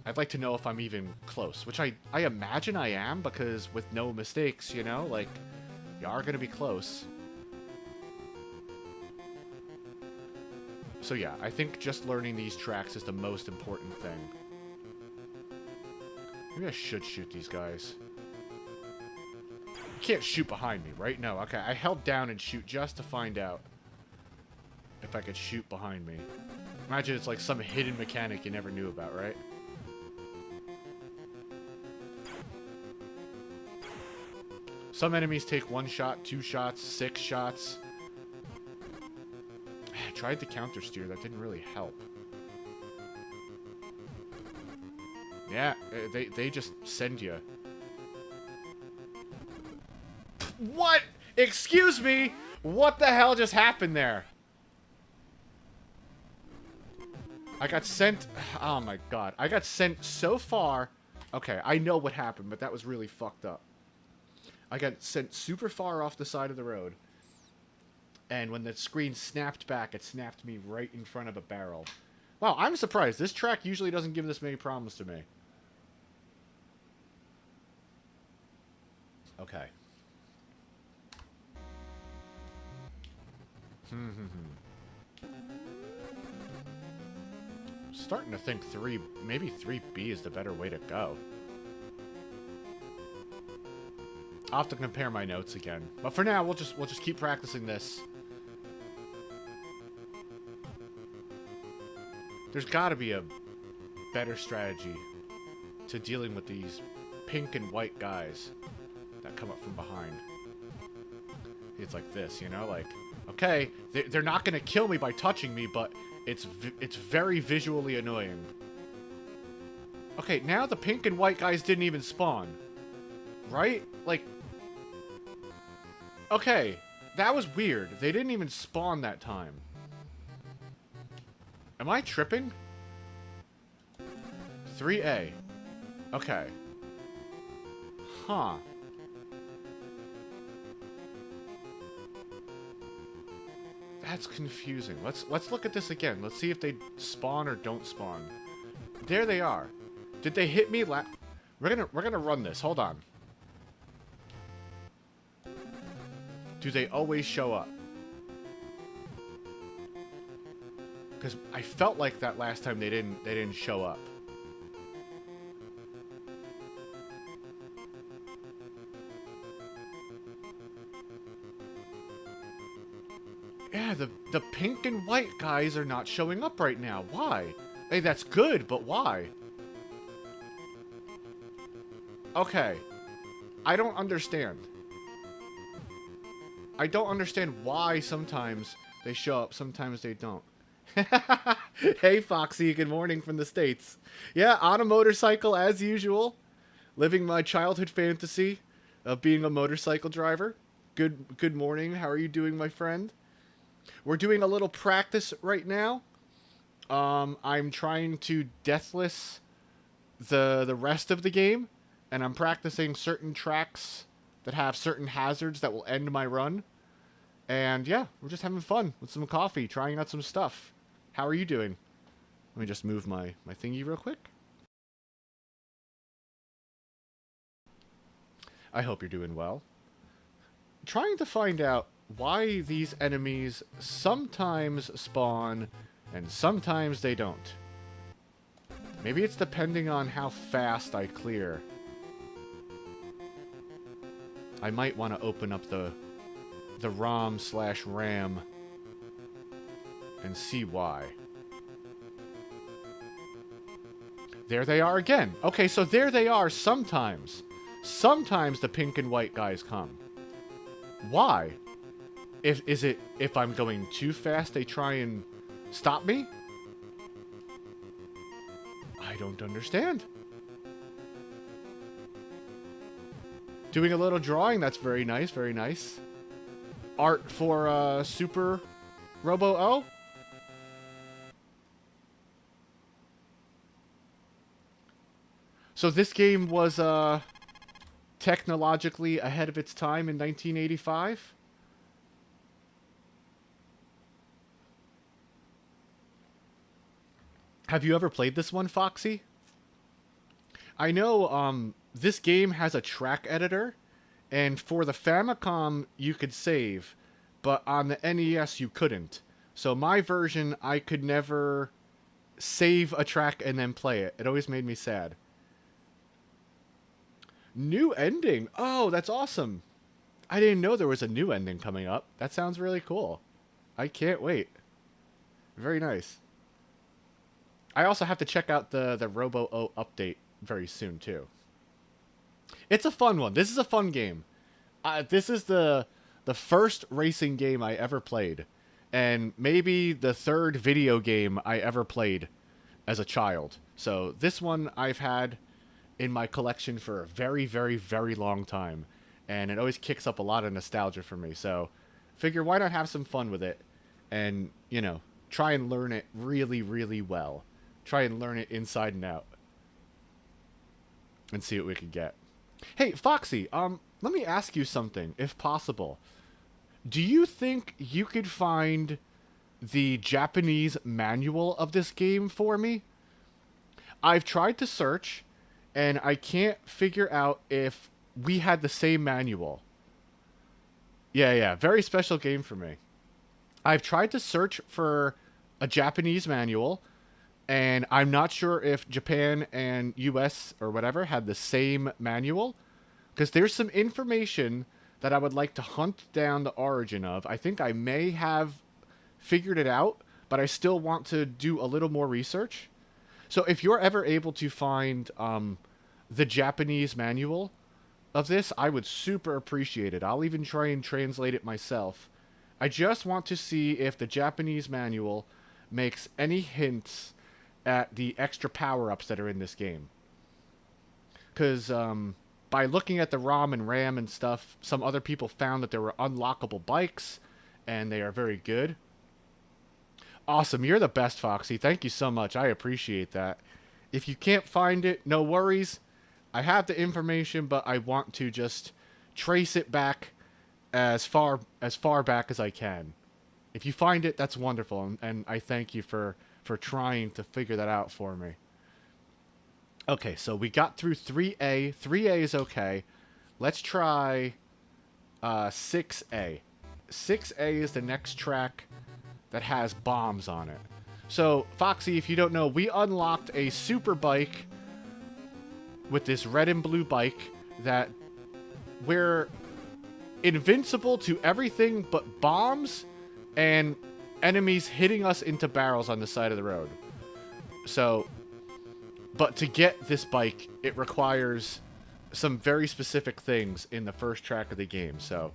I'd like to know if I'm even close, which I imagine I am, because with no mistakes, you know? Like, you are going to be close. So yeah, I think just learning these tracks is the most important thing. Maybe I should shoot these guys. You can't shoot behind me, right? No, okay. I held down and shoot just to find out if I could shoot behind me. Imagine it's like some hidden mechanic you never knew about, right? Some enemies take 1 shot, 2 shots, 6 shots. I tried to counter steer, that didn't really help. Yeah, they just send you. What? Excuse me? What the hell just happened there? I got sent... Oh my god. I got sent so far... Okay, I know what happened, but that was really fucked up. I got sent super far off the side of the road. And when the screen snapped back, it snapped me right in front of a barrel. Wow, I'm surprised. This track usually doesn't give this many problems to me. Okay. Starting to think maybe 3B is the better way to go. I'll have to compare my notes again. But for now, we'll just keep practicing this. There's got to be a better strategy to dealing with these pink and white guys that come up from behind. It's like this, you know? Like, okay, they're not going to kill me by touching me, but it's very visually annoying. Okay, now the pink and white guys didn't even spawn. Right? Like... Okay, that was weird. They didn't even spawn that time. Am I tripping? 3A. Okay. Huh. That's confusing. Let's look at this again. Let's see if they spawn or don't spawn. There they are. Did they hit me We're gonna run this. Hold on. Do they always show up? Because I felt like that last time they didn't show up. Yeah, the pink and white guys are not showing up right now. Why? Hey, that's good, but why? Okay. I don't understand. I don't understand why sometimes they show up, sometimes they don't. Hey, Foxy, good morning from the States. Yeah, on a motorcycle as usual. Living my childhood fantasy of being a motorcycle driver. Good morning. How are you doing, my friend? We're doing a little practice right now. I'm trying to deathless the rest of the game. and I'm practicing certain tracks that have certain hazards that will end my run. And yeah, we're just having fun with some coffee, trying out some stuff. How are you doing? Let me just move my thingy real quick. I hope you're doing well. Trying to find out why these enemies sometimes spawn and sometimes they don't. Maybe it's depending on how fast I clear. I might want to open up the ROM/RAM and see why. There they are again. Okay, so there they are sometimes. Sometimes the pink and white guys come. Why? Is it if I'm going too fast they try and stop me? I don't understand. Doing a little drawing, that's very nice, very nice. Art for Super Robo-O? So this game was technologically ahead of its time in 1985? Have you ever played this one, Foxy? I know this game has a track editor, and for the Famicom you could save, but on the NES you couldn't. So my version, I could never save a track and then play it. It always made me sad. New ending. Oh, that's awesome. I didn't know there was a new ending coming up. That sounds really cool. I can't wait. Very nice. I also have to check out the Robo-O update very soon, too. It's a fun one. This is a fun game. This is the first racing game I ever played. And maybe the third video game I ever played as a child. So this one I've had in my collection for a very, very, very long time. And it always kicks up a lot of nostalgia for me. So figure why not have some fun with it and, you know, try and learn it really, really well. Try and learn it inside and out. And see what we could get. Hey, Foxy, let me ask you something, if possible. Do you think you could find the Japanese manual of this game for me? I've tried to search, and I can't figure out if we had the same manual. Yeah, very special game for me. I've tried to search for a Japanese manual, and I'm not sure if Japan and US or whatever had the same manual, because there's some information that I would like to hunt down the origin of. I think I may have figured it out, but I still want to do a little more research. So if you're ever able to find the Japanese manual of this, I would super appreciate it. I'll even try and translate it myself. I just want to see if the Japanese manual makes any hints at the extra power-ups that are in this game. Because by looking at the ROM and RAM and stuff, some other people found that there were unlockable bikes, and they are very good. Awesome, you're the best, Foxy. Thank you so much. I appreciate that. If you can't find it, no worries. I have the information, but I want to just trace it back as far back as I can. If you find it, that's wonderful, and I thank you for trying to figure that out for me. Okay, so we got through 3A. 3A is okay. Let's try 6A. 6A is the next track that has bombs on it. So, Foxy, if you don't know, we unlocked a super bike with this red and blue bike that we're invincible to everything but bombs and enemies hitting us into barrels on the side of the road. So, but to get this bike, it requires some very specific things in the first track of the game. So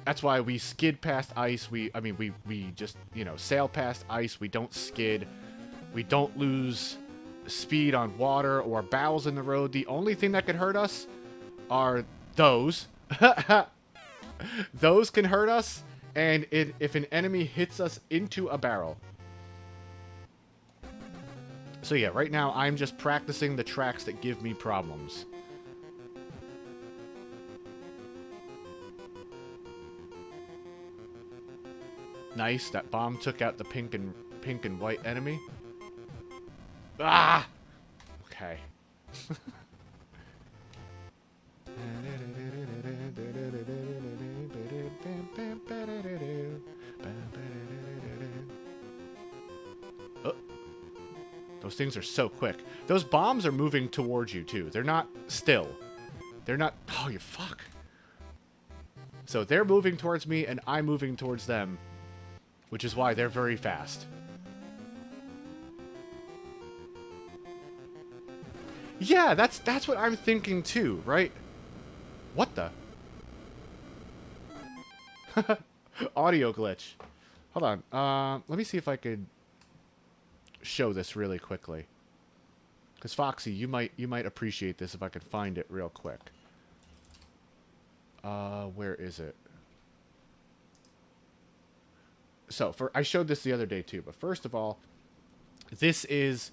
that's why we skid past ice. We just, you know, sail past ice. We don't skid. We don't lose speed on water or barrels in the road. The only thing that could hurt us are those. Those can hurt us, and if an enemy hits us into a barrel. So yeah, right now I'm just practicing the tracks that give me problems. Nice, that bomb took out the pink and white enemy. Ah! Okay. Oh, those things are so quick. Those bombs are moving towards you too. They're not still. They're not. Oh, you fuck. So they're moving towards me and I'm moving towards them, which is why they're very fast. Yeah, that's what I'm thinking too, right? What the? Audio glitch. Hold on. Let me see if I could show this really quickly. Because Foxy, you might appreciate this if I could find it real quick. Where is it? So, I showed this the other day too, but first of all, this is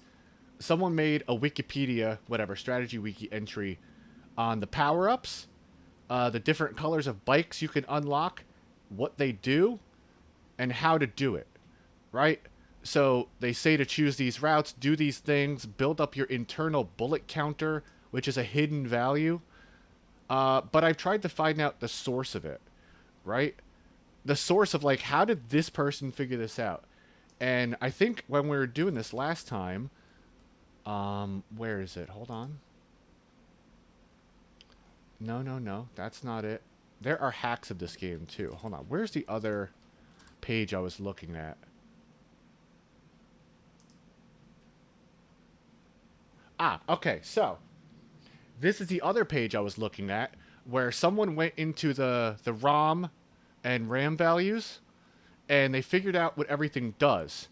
someone made a Wikipedia, whatever, strategy wiki entry on the power-ups, the different colors of bikes you can unlock, what they do, and how to do it, right? So they say to choose these routes, do these things, build up your internal bullet counter, which is a hidden value. But I've tried to find out the source of it, right? The source of, like, how did this person figure this out? And I think when we were doing this last time, where is it? Hold on. No, that's not it. There are hacks of this game, too. Hold on. Where's the other page I was looking at? Ah, okay, so this is the other page I was looking at where someone went into the ROM and RAM values and they figured out what everything does,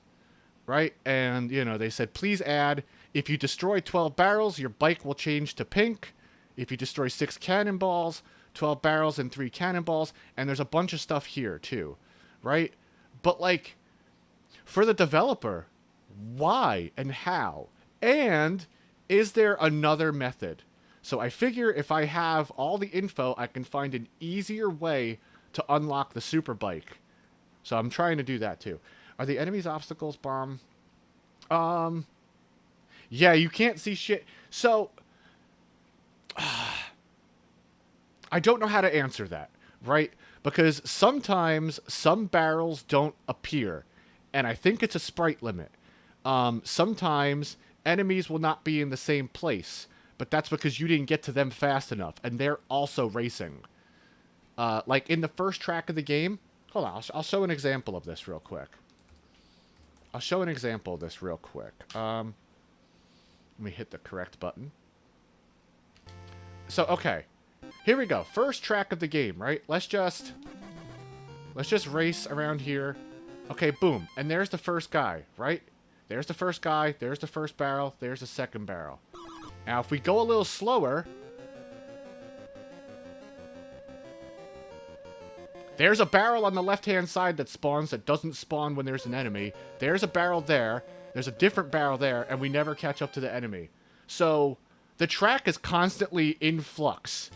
right? And, you know, they said, please add, if you destroy 12 barrels, your bike will change to pink. If you destroy 6 cannonballs, 12 barrels and 3 cannonballs, and there's a bunch of stuff here too, right? But, like, for the developer, why and how? And is there another method? So I figure if I have all the info, I can find an easier way to unlock the super bike. So I'm trying to do that too. Are the enemy's obstacles bomb? Yeah, you can't see shit. So I don't know how to answer that, right? Because sometimes some barrels don't appear, and I think it's a sprite limit. Sometimes enemies will not be in the same place, but that's because you didn't get to them fast enough, and they're also racing. Like in the first track of the game, hold on, I'll show an example of this real quick. Let me hit the correct button. So, okay. Here we go. First track of the game, right? Let's just race around here. Okay, boom. And there's the first guy, right? There's the first guy. There's the first barrel. There's the second barrel. Now, if we go a little slower, there's a barrel on the left-hand side that spawns that doesn't spawn when there's an enemy. There's a barrel there. There's a different barrel there, and we never catch up to the enemy. So, the track is constantly in flux.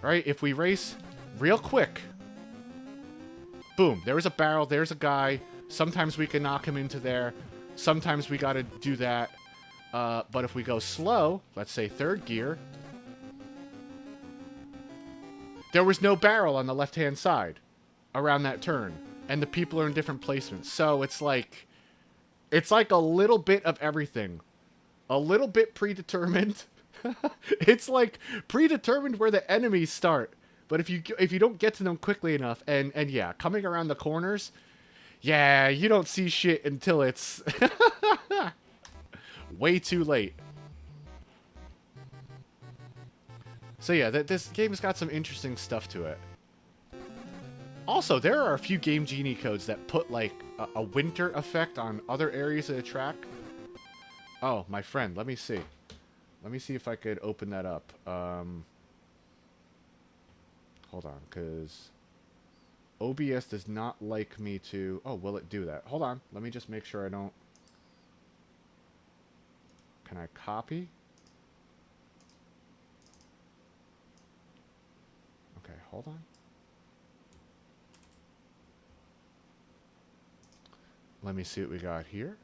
Right? If we race real quick, boom, there's a barrel, there's a guy. Sometimes we can knock him into there. Sometimes we gotta do that. But if we go slow, let's say third gear, there was no barrel on the left-hand side around that turn. And the people are in different placements. So it's like a little bit of everything. A little bit predetermined. It's like predetermined where the enemies start. But if you don't get to them quickly enough, and yeah, coming around the corners, yeah, you don't see shit until it's way too late. So yeah, this game's got some interesting stuff to it. Also, there are a few Game Genie codes that put, like, a winter effect on other areas of the track. Oh, my friend, let me see. Let me see if I could open that up. Hold on, because OBS does not like me to... Oh, will it do that? Hold on. Let me just make sure I don't... Can I copy? Okay, hold on. Let me see what we got here.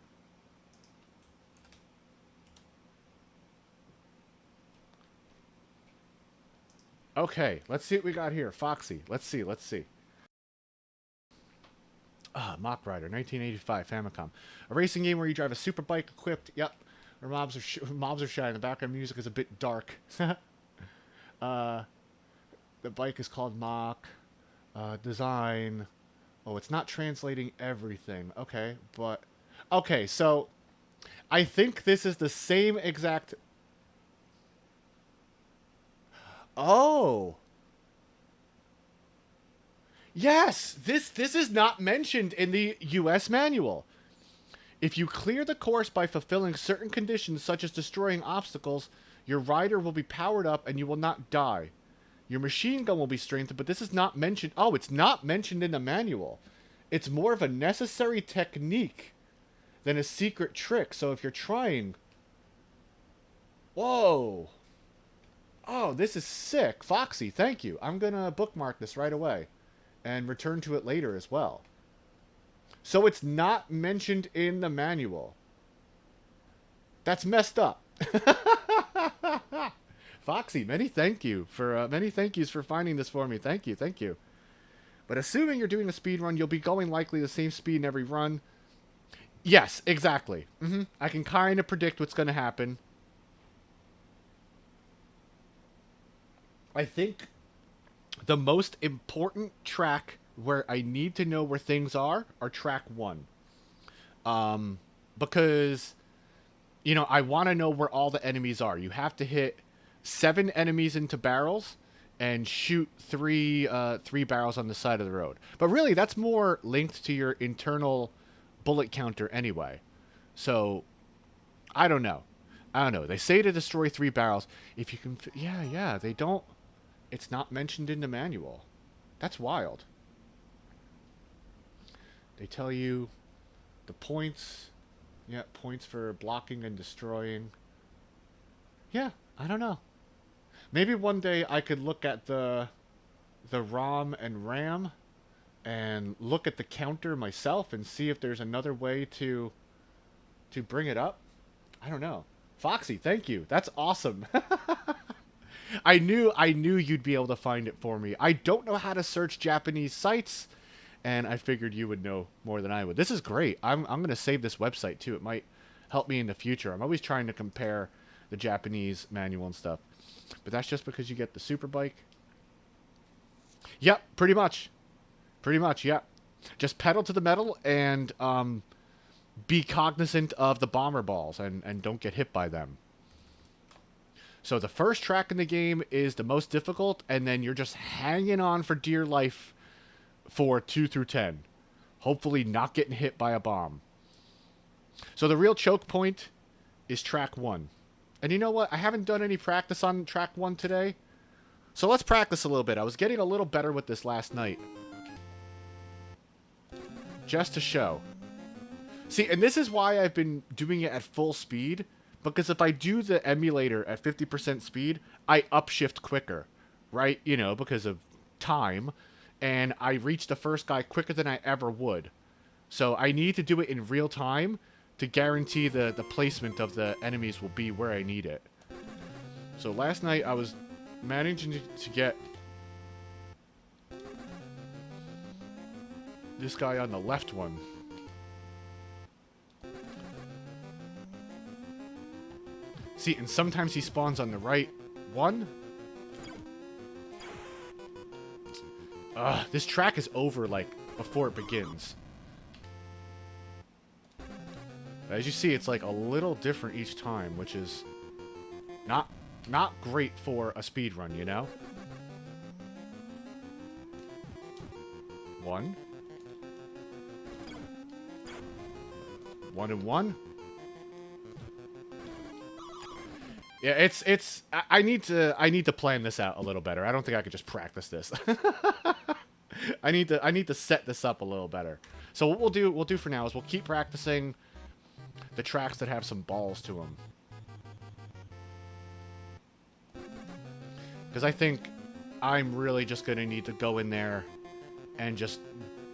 Okay, let's see what we got here. Foxy. Let's see. Mach Rider, 1985, Famicom. A racing game where you drive a super bike equipped. Yep. Where mobs are shy. The background music is a bit dark. The bike is called Mach. Design. Oh, it's not translating everything. Okay, but... Okay, so... I think this is the same exact... Oh! Yes! This is not mentioned in the US manual. If you clear the course by fulfilling certain conditions, such as destroying obstacles, your rider will be powered up and you will not die. Your machine gun will be strengthened, but this is not mentioned. Oh, it's not mentioned in the manual. It's more of a necessary technique than a secret trick. So if you're trying... Whoa. Oh, this is sick. Foxy, thank you. I'm going to bookmark this right away and return to it later as well. So it's not mentioned in the manual. That's messed up. Foxy, many thanks for finding this for me. Thank you. But assuming you're doing a speed run, you'll be going likely the same speed in every run. Yes, exactly. I can kind of predict what's going to happen. I think the most important track where I need to know where things are track 1. Because, you know, I want to know where all the enemies are. You have to hit 7 enemies into barrels and shoot 3 barrels on the side of the road. But really, that's more linked to your internal bullet counter anyway. So, I don't know. They say to destroy 3 barrels. If you can... Yeah, they don't... It's not mentioned in the manual. That's wild. They tell you the points. Yeah, points for blocking and destroying. Yeah, I don't know. Maybe one day I could look at the ROM and RAM and look at the counter myself and see if there's another way to bring it up. I don't know. Foxy, thank you. That's awesome. I knew you'd be able to find it for me. I don't know how to search Japanese sites, and I figured you would know more than I would. This is great. I'm going to save this website too. It might help me in the future. I'm always trying to compare the Japanese manual and stuff. But that's just because you get the super bike. Yep, pretty much. Yep. Just pedal to the metal and be cognizant of the bomber balls and don't get hit by them. So the first track in the game is the most difficult, and then you're just hanging on for dear life for 2 through 10. Hopefully not getting hit by a bomb. So the real choke point is track 1. And you know what? I haven't done any practice on track 1 today. So let's practice a little bit. I was getting a little better with this last night. Just to show. See, and this is why I've been doing it at full speed. Because if I do the emulator at 50% speed, I upshift quicker, right? You know, because of time. And I reach the first guy quicker than I ever would. So I need to do it in real time to guarantee the placement of the enemies will be where I need it. So last night I was managing to get this guy on the left one. See, and sometimes he spawns on the right one. This track is over, like, before it begins. As you see, it's, like, a little different each time, which is not great for a speed run, you know? 1. 1 and 1. Yeah, it's I need to plan this out a little better. I don't think I could just practice this. I need to set this up a little better. So what we'll do for now is we'll keep practicing the tracks that have some balls to them. Because I think I'm really just going to need to go in there and just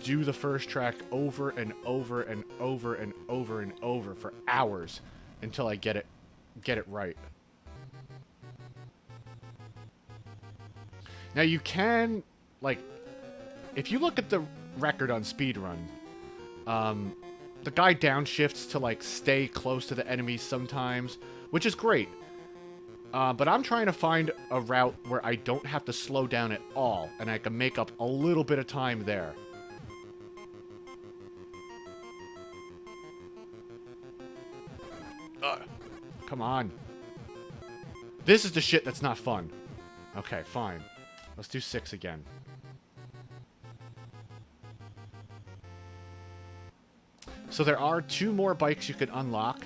do the first track over and over and over and over and over for hours until I get it right. Now you can, like, if you look at the record on speedrun, the guy downshifts to, like, stay close to the enemies sometimes, which is great. But I'm trying to find a route where I don't have to slow down at all, and I can make up a little bit of time there. Come on. This is the shit that's not fun. Okay, fine. Let's do 6 again. So there are 2 more bikes you can unlock,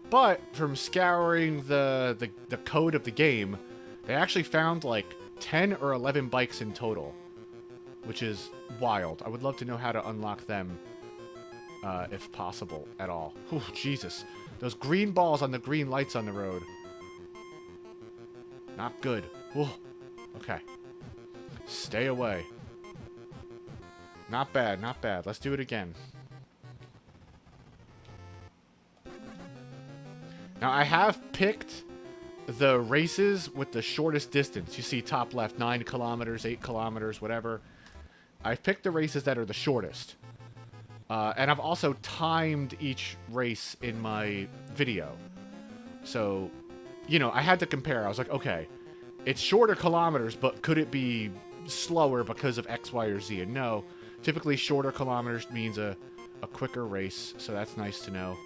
but from scouring the code of the game, they actually found like 10 or 11 bikes in total, which is wild. I would love to know how to unlock them, if possible at all. Whew, Jesus. Those green balls on the green lights on the road. Not good. Whew. Okay. Stay away. Not bad, not bad. Let's do it again. Now, I have picked the races with the shortest distance. You see top left, 9 kilometers, 8 kilometers, whatever. I've picked the races that are the shortest. And I've also timed each race in my video. So, you know, I had to compare. I was like, okay, it's shorter kilometers, but could it be slower because of X, Y, or Z? And no, typically shorter kilometers means a quicker race, so that's nice to know.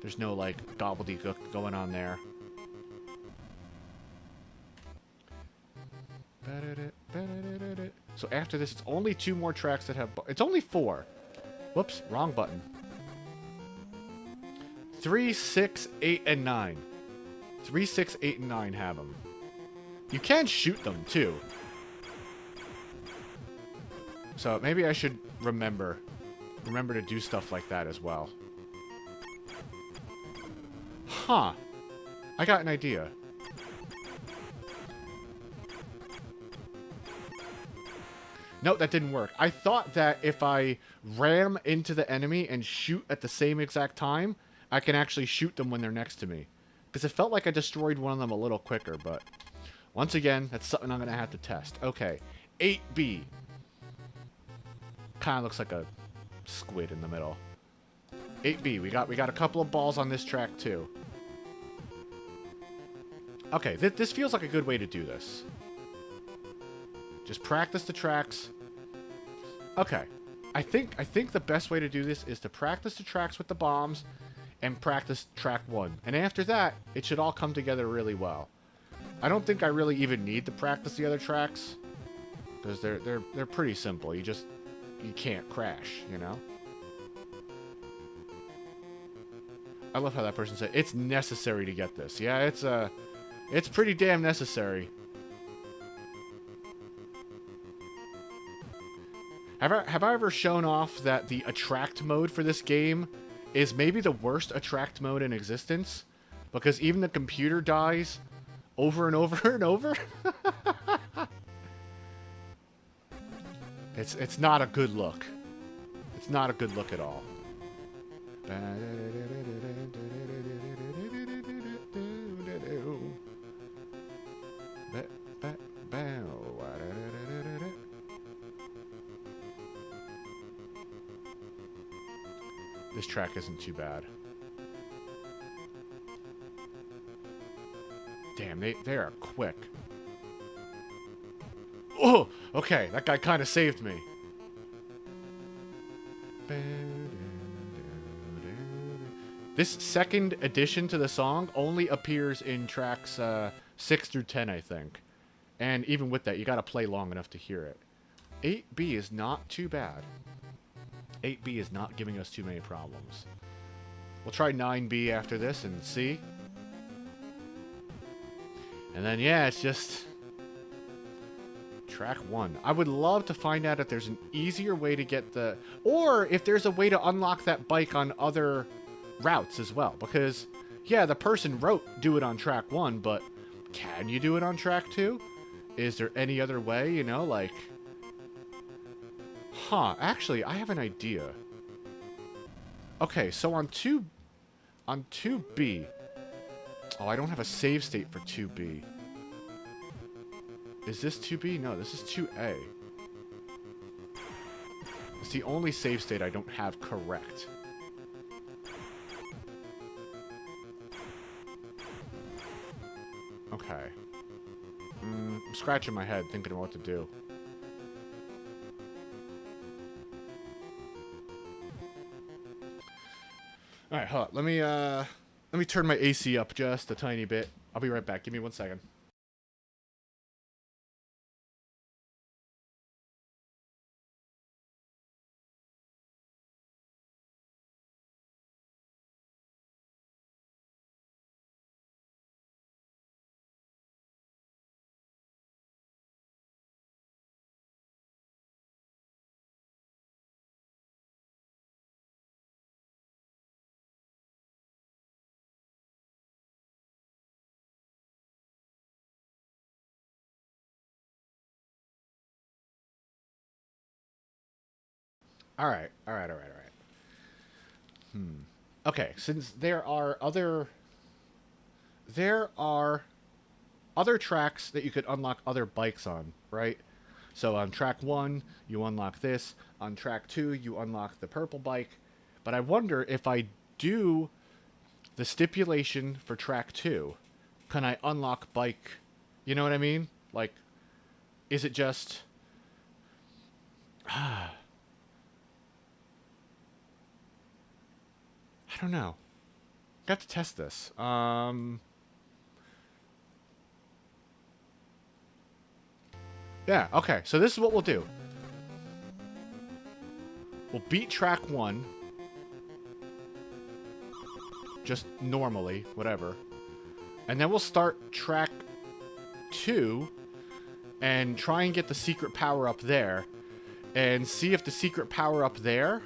There's no, like, gobbledygook going on there. So after this, it's only 2 more tracks that have... It's only 4. Whoops, wrong button. 3, 6, 8, and 9. 3, 6, 8, and 9 have them. You can shoot them, too. So maybe I should remember to do stuff like that as well. Huh. I got an idea. Nope, that didn't work. I thought that if I ram into the enemy and shoot at the same exact time, I can actually shoot them when they're next to me. Because it felt like I destroyed one of them a little quicker, but... Once again, that's something I'm going to have to test. Okay, 8B. Kind of looks like a squid in the middle. 8B, we got a couple of balls on this track, too. Okay, this feels like a good way to do this. Just practice the tracks. Okay. I think the best way to do this is to practice the tracks with the bombs and practice track 1. And after that, it should all come together really well. I don't think I really even need to practice the other tracks because they're pretty simple. You can't crash, you know? I love how that person said it's necessary to get this. Yeah, it's pretty damn necessary. Have I ever shown off that the attract mode for this game is maybe the worst attract mode in existence? Because even the computer dies over and over and over? It's not a good look. It's not a good look at all. This track isn't too bad. Damn, they are quick. Oh, okay, that guy kind of saved me. This second addition to the song only appears in tracks 6 through 10, I think. And even with that, you gotta play long enough to hear it. 8B is not too bad. 8B is not giving us too many problems. We'll try 9B after this and see. And then, yeah, it's just... track 1. I would love to find out if there's an easier way to get the... Or if there's a way to unlock that bike on other routes as well. Because, yeah, the person wrote do it on track 1, but can you do it on track 2? Is there any other way, you know, like... Huh, actually, I have an idea. Okay, so on 2B... Oh, I don't have a save state for 2B. Is this 2B? No, this is 2A. It's the only save state I don't have correct. Okay. I'm scratching my head thinking of what to do. Alright, hold on. Let me turn my AC up just a tiny bit. I'll be right back. Give me 1 second. Alright. Okay, since there are other tracks that you could unlock other bikes on, right? So on track 1, you unlock this. On track 2, you unlock the purple bike. But I wonder if I do the stipulation for track 2, can I unlock bike? You know what I mean? Like, is it just... I don't know. Got to test this. Yeah, okay. So this is what we'll do. We'll beat track 1. Just normally, whatever. And then we'll start track 2 and try and get the secret power up there. And see if the secret power up there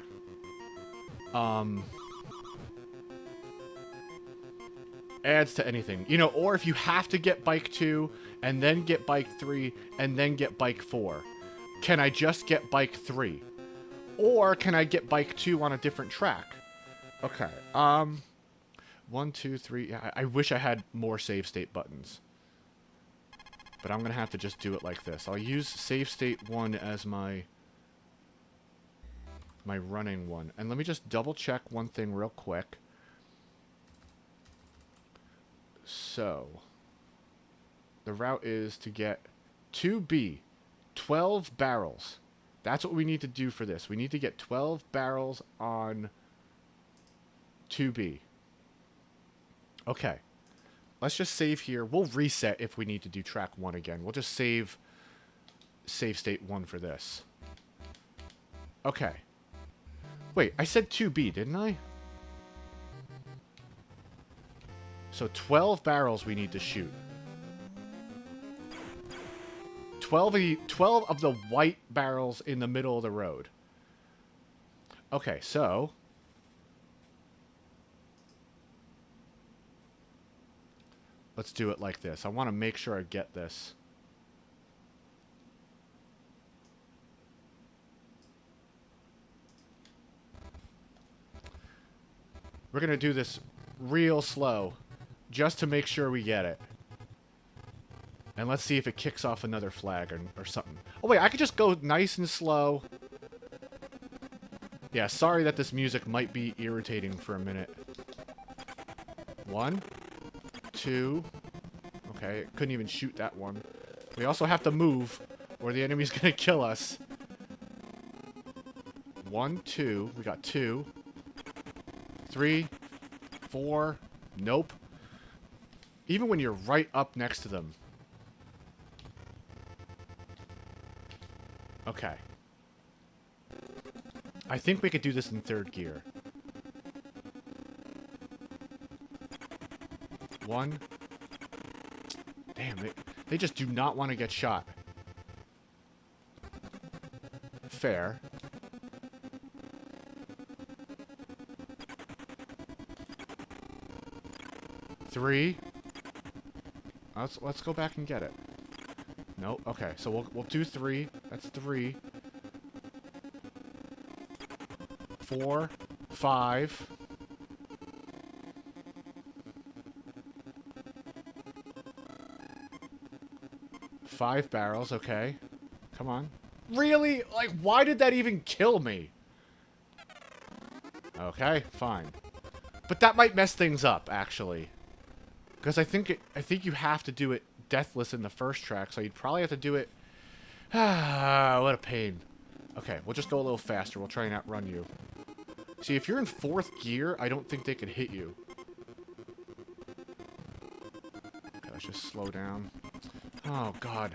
adds to anything. You know, or if you have to get bike 2 and then get bike 3 and then get bike 4. Can I just get bike 3? Or can I get bike 2 on a different track? Okay. 1, 2, 3. Yeah, I wish I had more save state buttons. But I'm going to have to just do it like this. I'll use save state 1 as my running one. And let me just double check one thing real quick. So, the route is to get 2B, 12 barrels. That's what we need to do for this. We need to get 12 barrels on 2B. Okay. Let's just save here. We'll reset if we need to do track 1 again. We'll just save state 1 for this. Okay. Wait, I said 2B, didn't I? So 12 barrels we need to shoot. 12 of the white barrels in the middle of the road. Okay, so... let's do it like this. I want to make sure I get this. We're going to do this real slow, just to make sure we get it. And let's see if it kicks off another flag or something. Oh wait, I could just go nice and slow. Yeah, sorry that this music might be irritating for a minute. 1, 2. Okay, couldn't even shoot that one. We also have to move, or the enemy's gonna kill us. 1, 2. We got 2. 3, 4. Nope. Even when you're right up next to them. Okay. I think we could do this in 3rd gear. 1. Damn, they just do not want to get shot. Fair. 3. Let's go back and get it. Nope. Okay, so we'll do 3. That's 3. 4, 5. Five barrels, okay. Come on. Really? Like, why did that even kill me? Okay, fine. But that might mess things up, actually. Because I think you have to do it deathless in the first track, so you'd probably have to do it... Ah, what a pain. Okay, we'll just go a little faster. We'll try and outrun you. See, if you're in 4th gear, I don't think they could hit you. Okay, let's just slow down. Oh, God.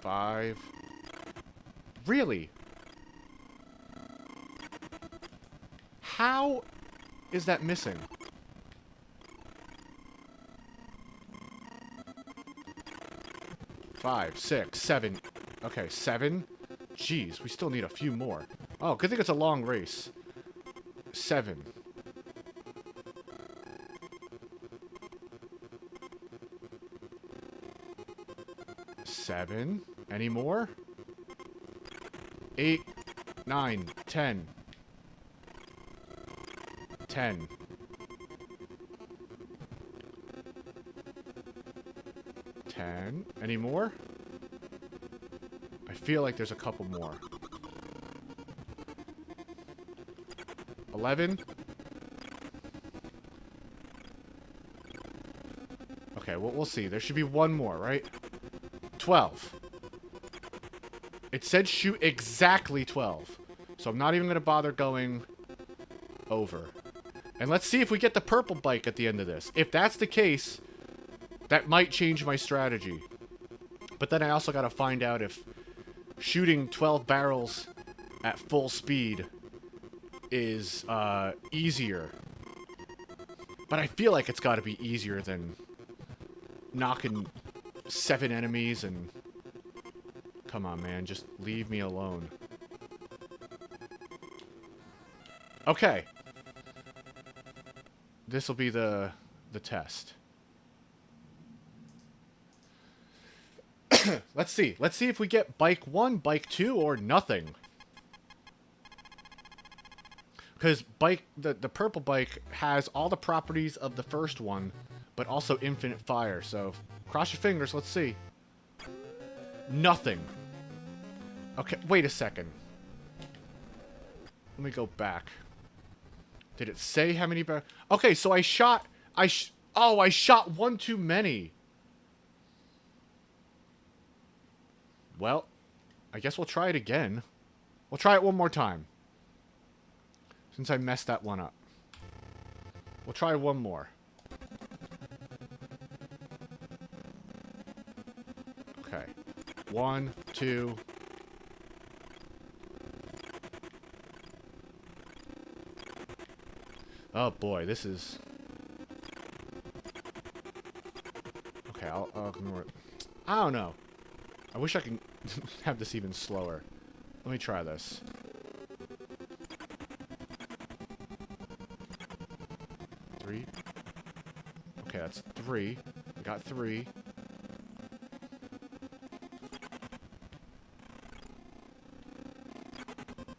Five. Really? How is that missing? Five, 6, 7. Okay, 7. Jeez, we still need a few more. Oh, good thing it's a long race. 7. 7. Any more? 8, 9, 10. 10. 10. Any more? I feel like there's a couple more. 11. Okay, well, we'll see. There should be one more, right? 12. It said shoot exactly 12. So I'm not even going to bother going over. And let's see if we get the purple bike at the end of this. If that's the case, that might change my strategy. But then I also got to find out if shooting 12 barrels at full speed is easier. But I feel like it's got to be easier than knocking 7 enemies and... Come on, man. Just leave me alone. Okay. This will be the test. Let's see. Let's see if we get bike 1, bike 2, or nothing. Because the purple bike has all the properties of the first one, but also infinite fire. So cross your fingers. Let's see. Nothing. Okay, wait a second. Let me go back. Did it say how many okay, so I shot one too many. Well, I guess we'll try it again. We'll try it one more time. Since I messed that one up. We'll try one more. Okay. 1, 2. Oh boy, this is... Okay, I'll ignore it. I don't know. I wish I could have this even slower. Let me try this. Three. Okay, that's 3. I got 3.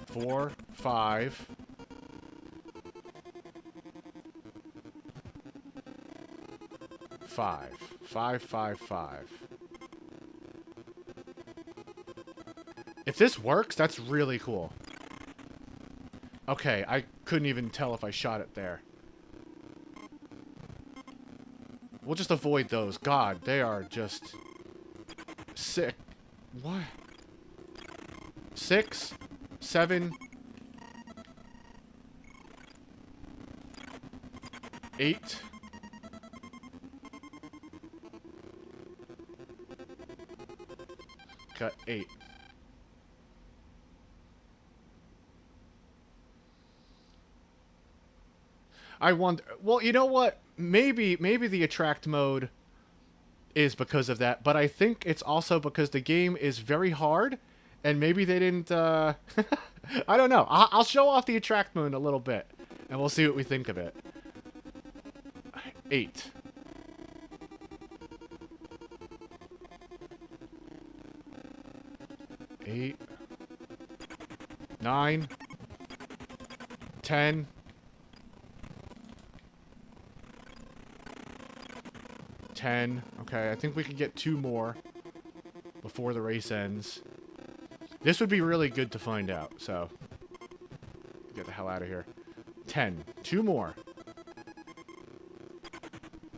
4, 5. 5. 5, 5, 5. If this works, that's really cool. Okay, I couldn't even tell if I shot it there. We'll just avoid those. God, they are just sick. What? 6, 7, 8. Got 8. I wonder... Well, you know what? Maybe the attract mode is because of that, but I think it's also because the game is very hard, and maybe they didn't... I don't know. I'll show off the attract mode in a little bit, and we'll see what we think of it. 8. 8, 9, 10, 10. Okay, I think we can get 2 more before the race ends. This would be really good to find out, so get the hell out of here. 10. 2 more.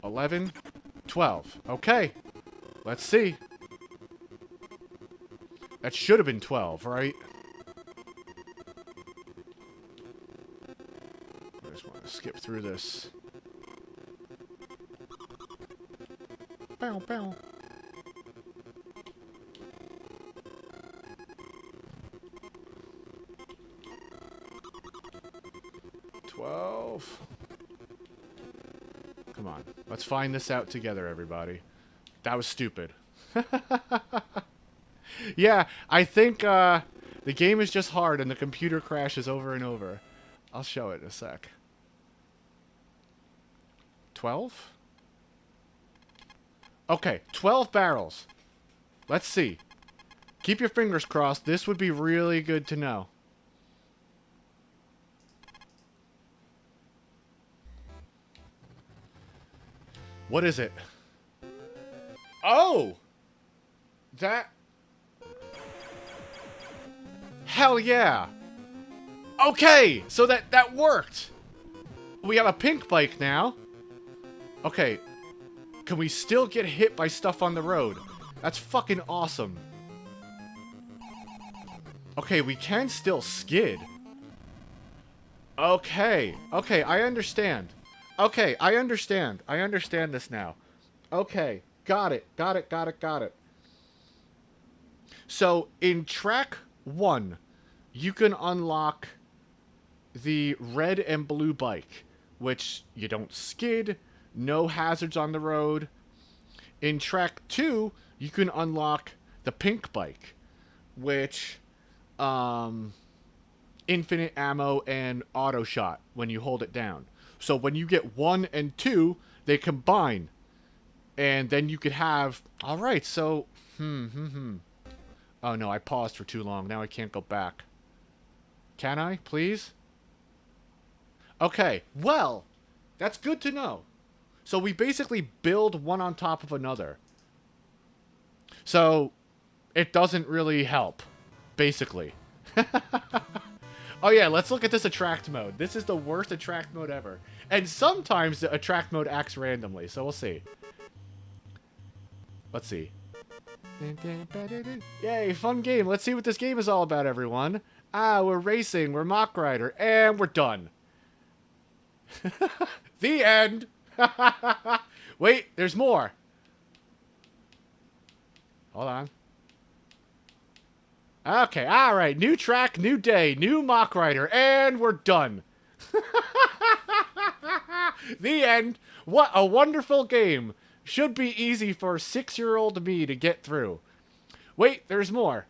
11, 12. Okay, let's see. That should have been 12, right? I just want to skip through this. Bow, bow. Come on. Let's find this out together, everybody. That was stupid. Yeah, I think the game is just hard and the computer crashes over and over. I'll show it in a sec. 12? Okay, 12 barrels. Let's see. Keep your fingers crossed. This would be really good to know. What is it? Oh! That... Hell yeah! Okay, so that worked! We have a pink bike now. Okay. Can we still get hit by stuff on the road? That's fucking awesome. Okay, we can still skid. Okay. Okay, I understand. Okay, I understand. I understand this now. Okay. Got it. Got it. Got it. Got it. So, in track 1, you can unlock the red and blue bike, which you don't skid, no hazards on the road. In track 2, you can unlock the pink bike, which, infinite ammo and auto shot when you hold it down. So when you get 1 and 2, they combine. And then you could have... Alright, so... Oh no, I paused for too long. Now I can't go back. Can I, please? Okay, well, that's good to know. So we basically build one on top of another. So, it doesn't really help, basically. Oh yeah, let's look at this attract mode. This is the worst attract mode ever. And sometimes the attract mode acts randomly, so we'll see. Let's see. Yay, fun game. Let's see what this game is all about, everyone. Ah, we're racing, we're Mach Rider, and we're done. The end! Wait, there's more. Hold on. Okay, alright. New track, new day, new Mach Rider, and we're done. The end. What a wonderful game. Should be easy for 6-year-old me to get through. Wait, there's more.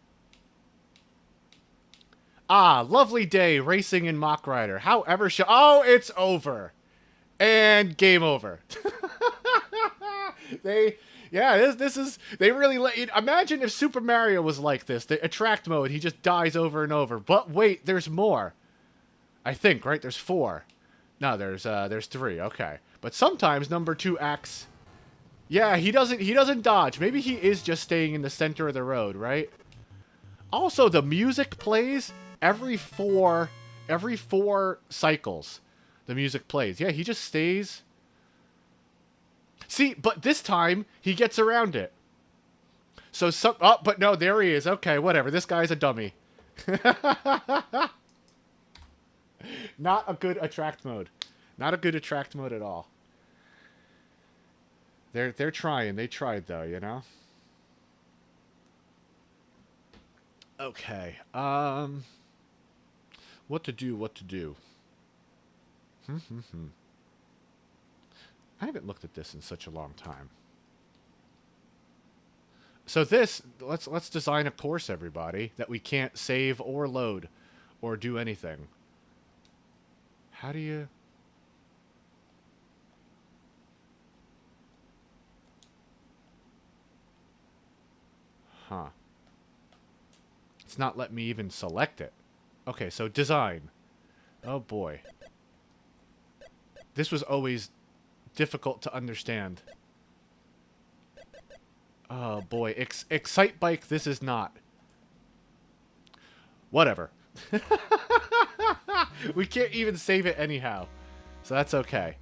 Ah, lovely day racing in Mach Rider. However, oh, it's over. And game over. This is, they really let you, imagine if Super Mario was like this, the attract mode, he just dies over and over. But wait, there's more. I think, right? There's 4. No, there's 3, okay. But sometimes number 2 acts, yeah, he doesn't dodge. Maybe he is just staying in the center of the road, right? Also, the music plays every 4 cycles. The music plays. Yeah, he just stays. See, but this time, he gets around it. So some... Oh, but no, there he is. Okay, whatever. This guy's a dummy. Not a good attract mode. Not a good attract mode at all. They're trying. They tried, though, you know? Okay. What to do? I haven't looked at this in such a long time. So this, let's design a course, everybody, that we can't save or load or do anything. How do you... Huh. It's not letting me even select it. Okay, so design. Oh boy. This was always difficult to understand. Oh boy. Excite Bike, this is not. Whatever. We can't even save it anyhow. So that's okay.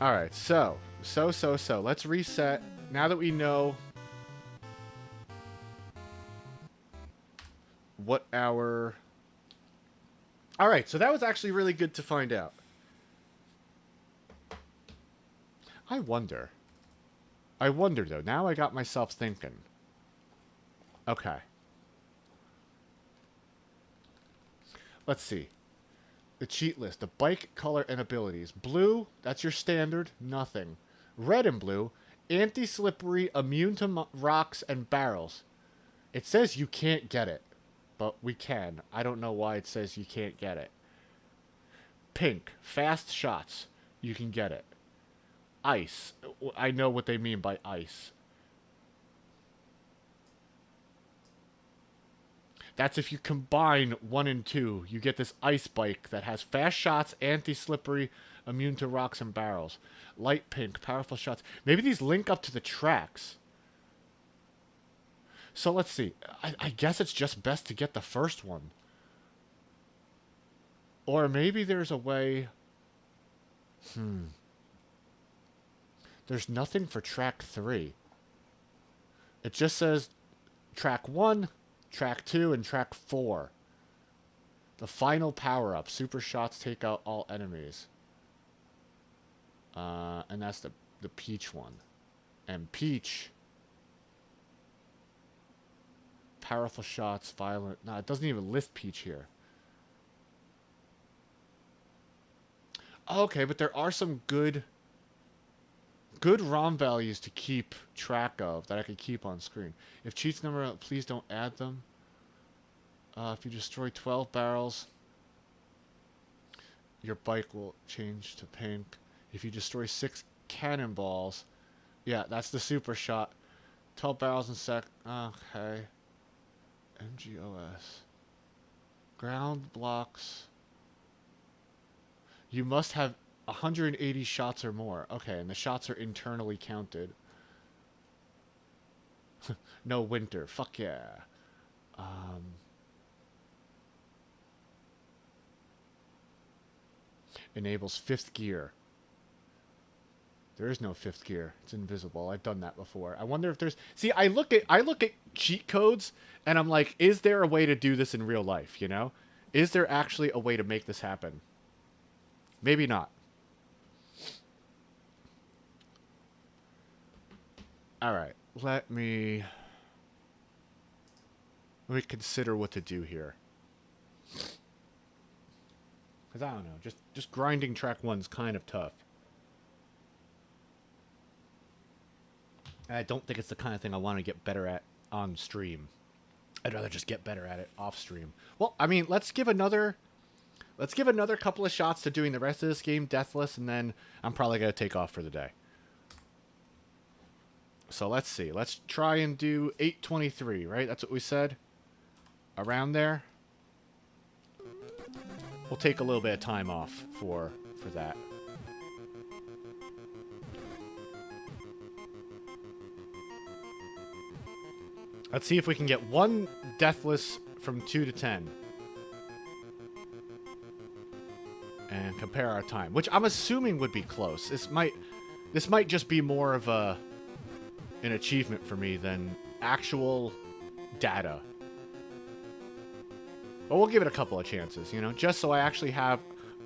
Alright, so. Let's reset. Now that we know what our... Alright, so that was actually really good to find out. I wonder, though. Now I got myself thinking. Okay. Let's see. The cheat list. The bike, color, and abilities. Blue, that's your standard. Nothing. Red and blue. Anti-slippery, immune to rocks and barrels. It says you can't get it. But we can. I don't know why it says you can't get it. Pink. Fast shots. You can get it. Ice. I know what they mean by ice. That's if you combine 1 and 2. You get this ice bike that has fast shots, anti-slippery, immune to rocks and barrels. Light pink, powerful shots. Maybe these link up to the tracks. So let's see. I guess it's just best to get the first one. Or maybe there's a way... There's nothing for track 3. It just says track 1, track 2, and track 4. The final power-up. Super shots take out all enemies. And that's the Peach one. And Peach... Powerful shots, violent... No, it doesn't even list Peach here. Okay, but there are some good ROM values to keep track of that I could keep on screen. If cheats number, please don't add them. If you destroy 12 barrels, your bike will change to pink. If you destroy 6 cannonballs, yeah, that's the super shot. 12 barrels in sec. Okay. MGOS. Ground blocks. You must have 180 shots or more. Okay, and the shots are internally counted. No winter. Fuck yeah. Enables 5th gear. There is no 5th gear. It's invisible. I've done that before. I wonder if there's... See, I look at cheat codes, and I'm like, is there a way to do this in real life, you know? Is there actually a way to make this happen? Maybe not. Alright, let me consider what to do here. Because I don't know, just grinding track 1's kind of tough. I don't think it's the kind of thing I want to get better at on stream. I'd rather just get better at it off stream. Well, I mean, let's give another couple of shots to doing the rest of this game deathless, and then I'm probably going to take off for the day. So let's see. Let's try and do 8:23, right? That's what we said? Around there? We'll take a little bit of time off for that. Let's see if we can get one deathless from 2 to 10. And compare our time, which I'm assuming would be close. This might just be more of an achievement for me than actual data. But we'll give it a couple of chances, you know, just so I actually have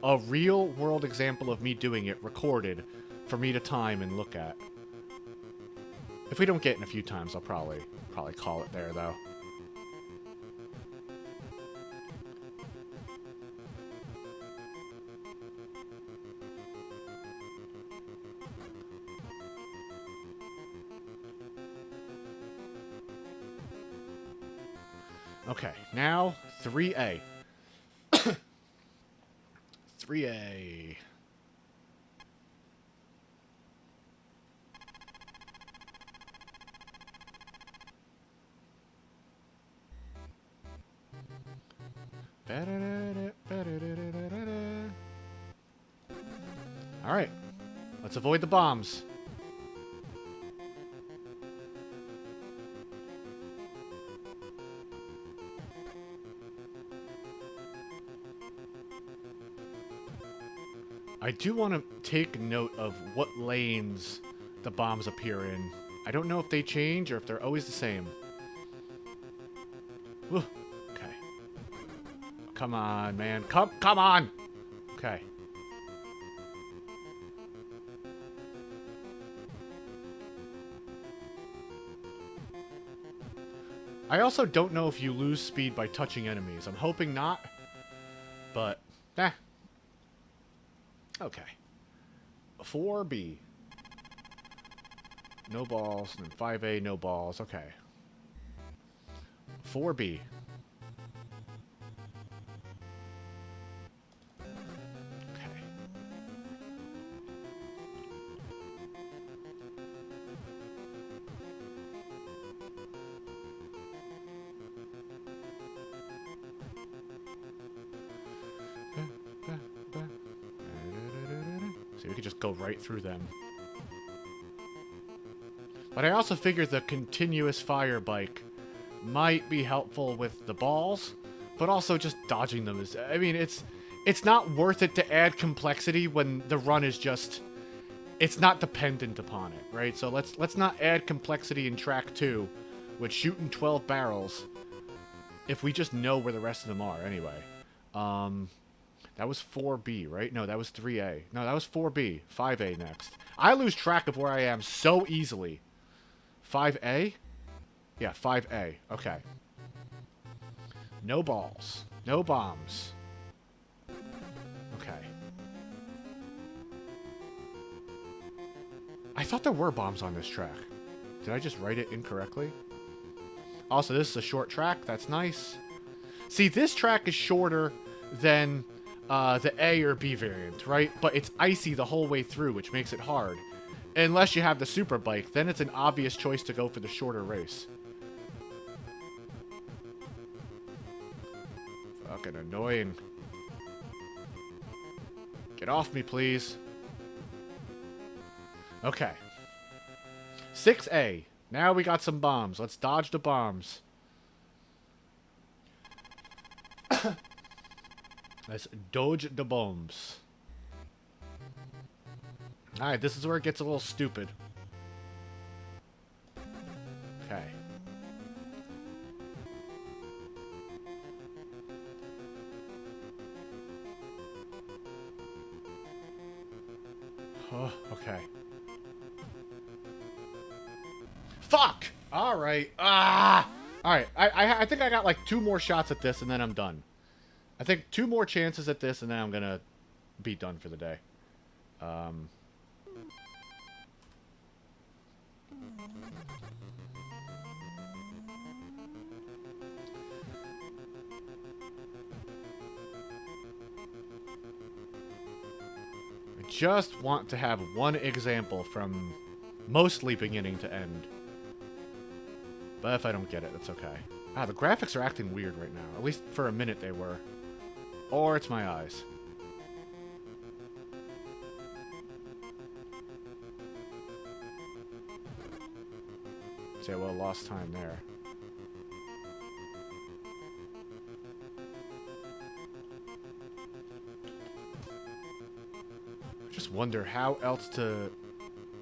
a real world example of me doing it recorded for me to time and look at. If we don't get it in a few times, I'll probably call it there, though. Okay, now 3A. 3A. Alright. Let's avoid the bombs. I do want to take note of what lanes the bombs appear in. I don't know if they change or if they're always the same. Whew. Okay. Come on, man. Come on! Okay. I also don't know if you lose speed by touching enemies. I'm hoping not. But, okay. 4B. No balls. And then 5A, no balls. Okay. 4B. Okay. So we could just go right through them. But I also figured the continuous fire bike might be helpful with the balls, but also just dodging them is... I mean, it's not worth it to add complexity when the run is just... It's not dependent upon it, right? So let's not add complexity in track 2 with shooting 12 barrels if we just know where the rest of them are anyway. That was 4B, right? No, that was 3A. No, that was 4B. 5A next. I lose track of where I am so easily. 5A? Yeah, 5A. Okay. No balls. No bombs. Okay. I thought there were bombs on this track. Did I just write it incorrectly? Also, this is a short track. That's nice. See, this track is shorter than the A or B variant, right? But it's icy the whole way through, which makes it hard. Unless you have the super bike, then it's an obvious choice to go for the shorter race. Fucking annoying. Get off me, please. Okay. 6A. Now we got some bombs. Let's dodge the bombs. Let's dodge the bombs. Alright, this is where it gets a little stupid. Okay. Oh, okay. Fuck! Alright. Ah! Alright, I think I got like 2 more shots at this and then I'm done. I think 2 more chances at this and then I'm gonna be done for the day. I just want to have one example from mostly beginning to end. But if I don't get it, that's okay. Ah, the graphics are acting weird right now. At least for a minute they were. Or it's my eyes. Say, well, lost time there. I just wonder how else to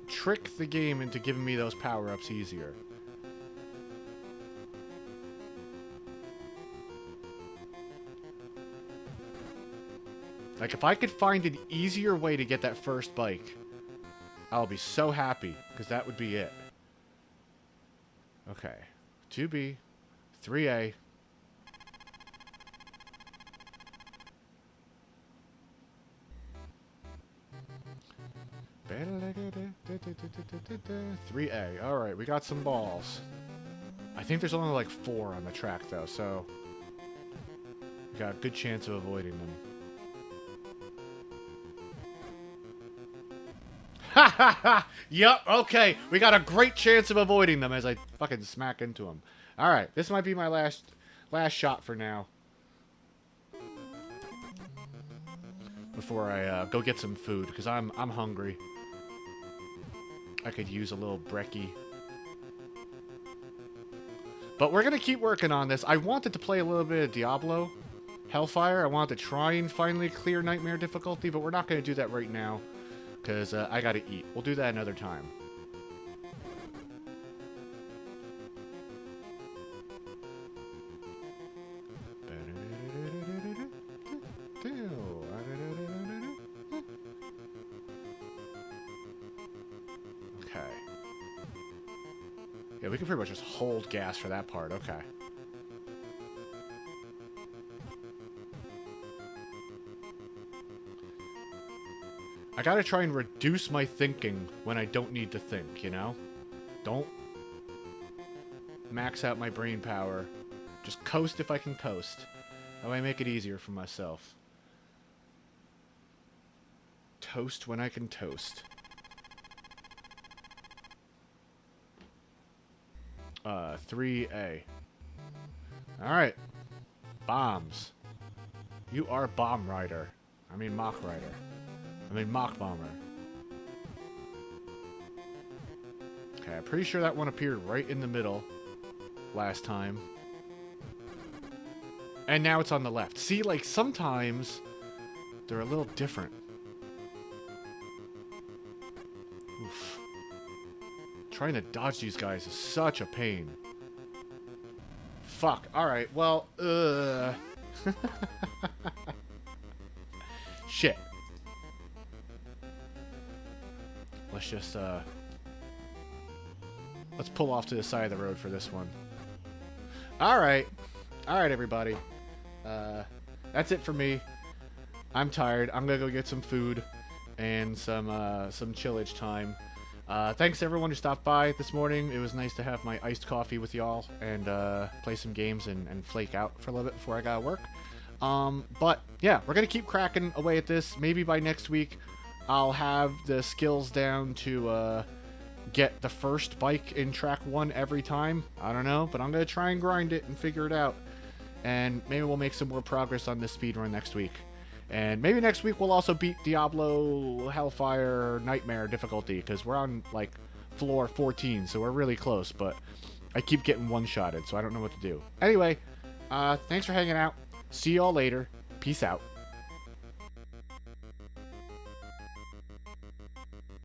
trick the game into giving me those power-ups easier. Like, if I could find an easier way to get that first bike, I'll be so happy, because that would be it. Okay. 2B. 3A. "3A. Alright, we got some balls. I think there's only like 4 on the track, though, so... we got a good chance of avoiding them. Ha ha ha! Yup, okay. We got a great chance of avoiding them as I fucking smack into them. Alright, this might be my last shot for now. before I go get some food, because I'm hungry. I could use a little brekkie. But we're going to keep working on this. I wanted to play a little bit of Diablo Hellfire. I wanted to try and finally clear Nightmare difficulty, but we're not going to do that right now, because I got to eat. We'll do that another time. Okay. Yeah, we can pretty much just hold gas for that part. Okay. I gotta try and reduce my thinking when I don't need to think, you know? Don't max out my brain power. Just coast if I can coast. That way I make it easier for myself. Toast when I can toast. 3A. Alright. Bombs. You are Bomb Rider. I mean Mach Rider. I mean Mach Bomber. Okay, I'm pretty sure that one appeared right in the middle last time. And now it's on the left. See, like, sometimes they're a little different. Oof. Trying to dodge these guys is such a pain. Fuck. Alright, well, shit. Let's just, let's pull off to the side of the road for this one. Alright. Alright, everybody. That's it for me. I'm tired. I'm gonna go get some food and some chillage time. Thanks to everyone who stopped by this morning. It was nice to have my iced coffee with y'all and play some games and flake out for a little bit before I gotta work. But yeah, we're gonna keep cracking away at this. Maybe by next week I'll have the skills down to get the first bike in track 1 every time. I don't know, but I'm gonna try and grind it and figure it out. And maybe we'll make some more progress on this speedrun next week. And maybe next week we'll also beat Diablo Hellfire Nightmare difficulty, because we're on, like, floor 14, so we're really close, but I keep getting one-shotted, so I don't know what to do. Anyway, thanks for hanging out. See y'all later. Peace out.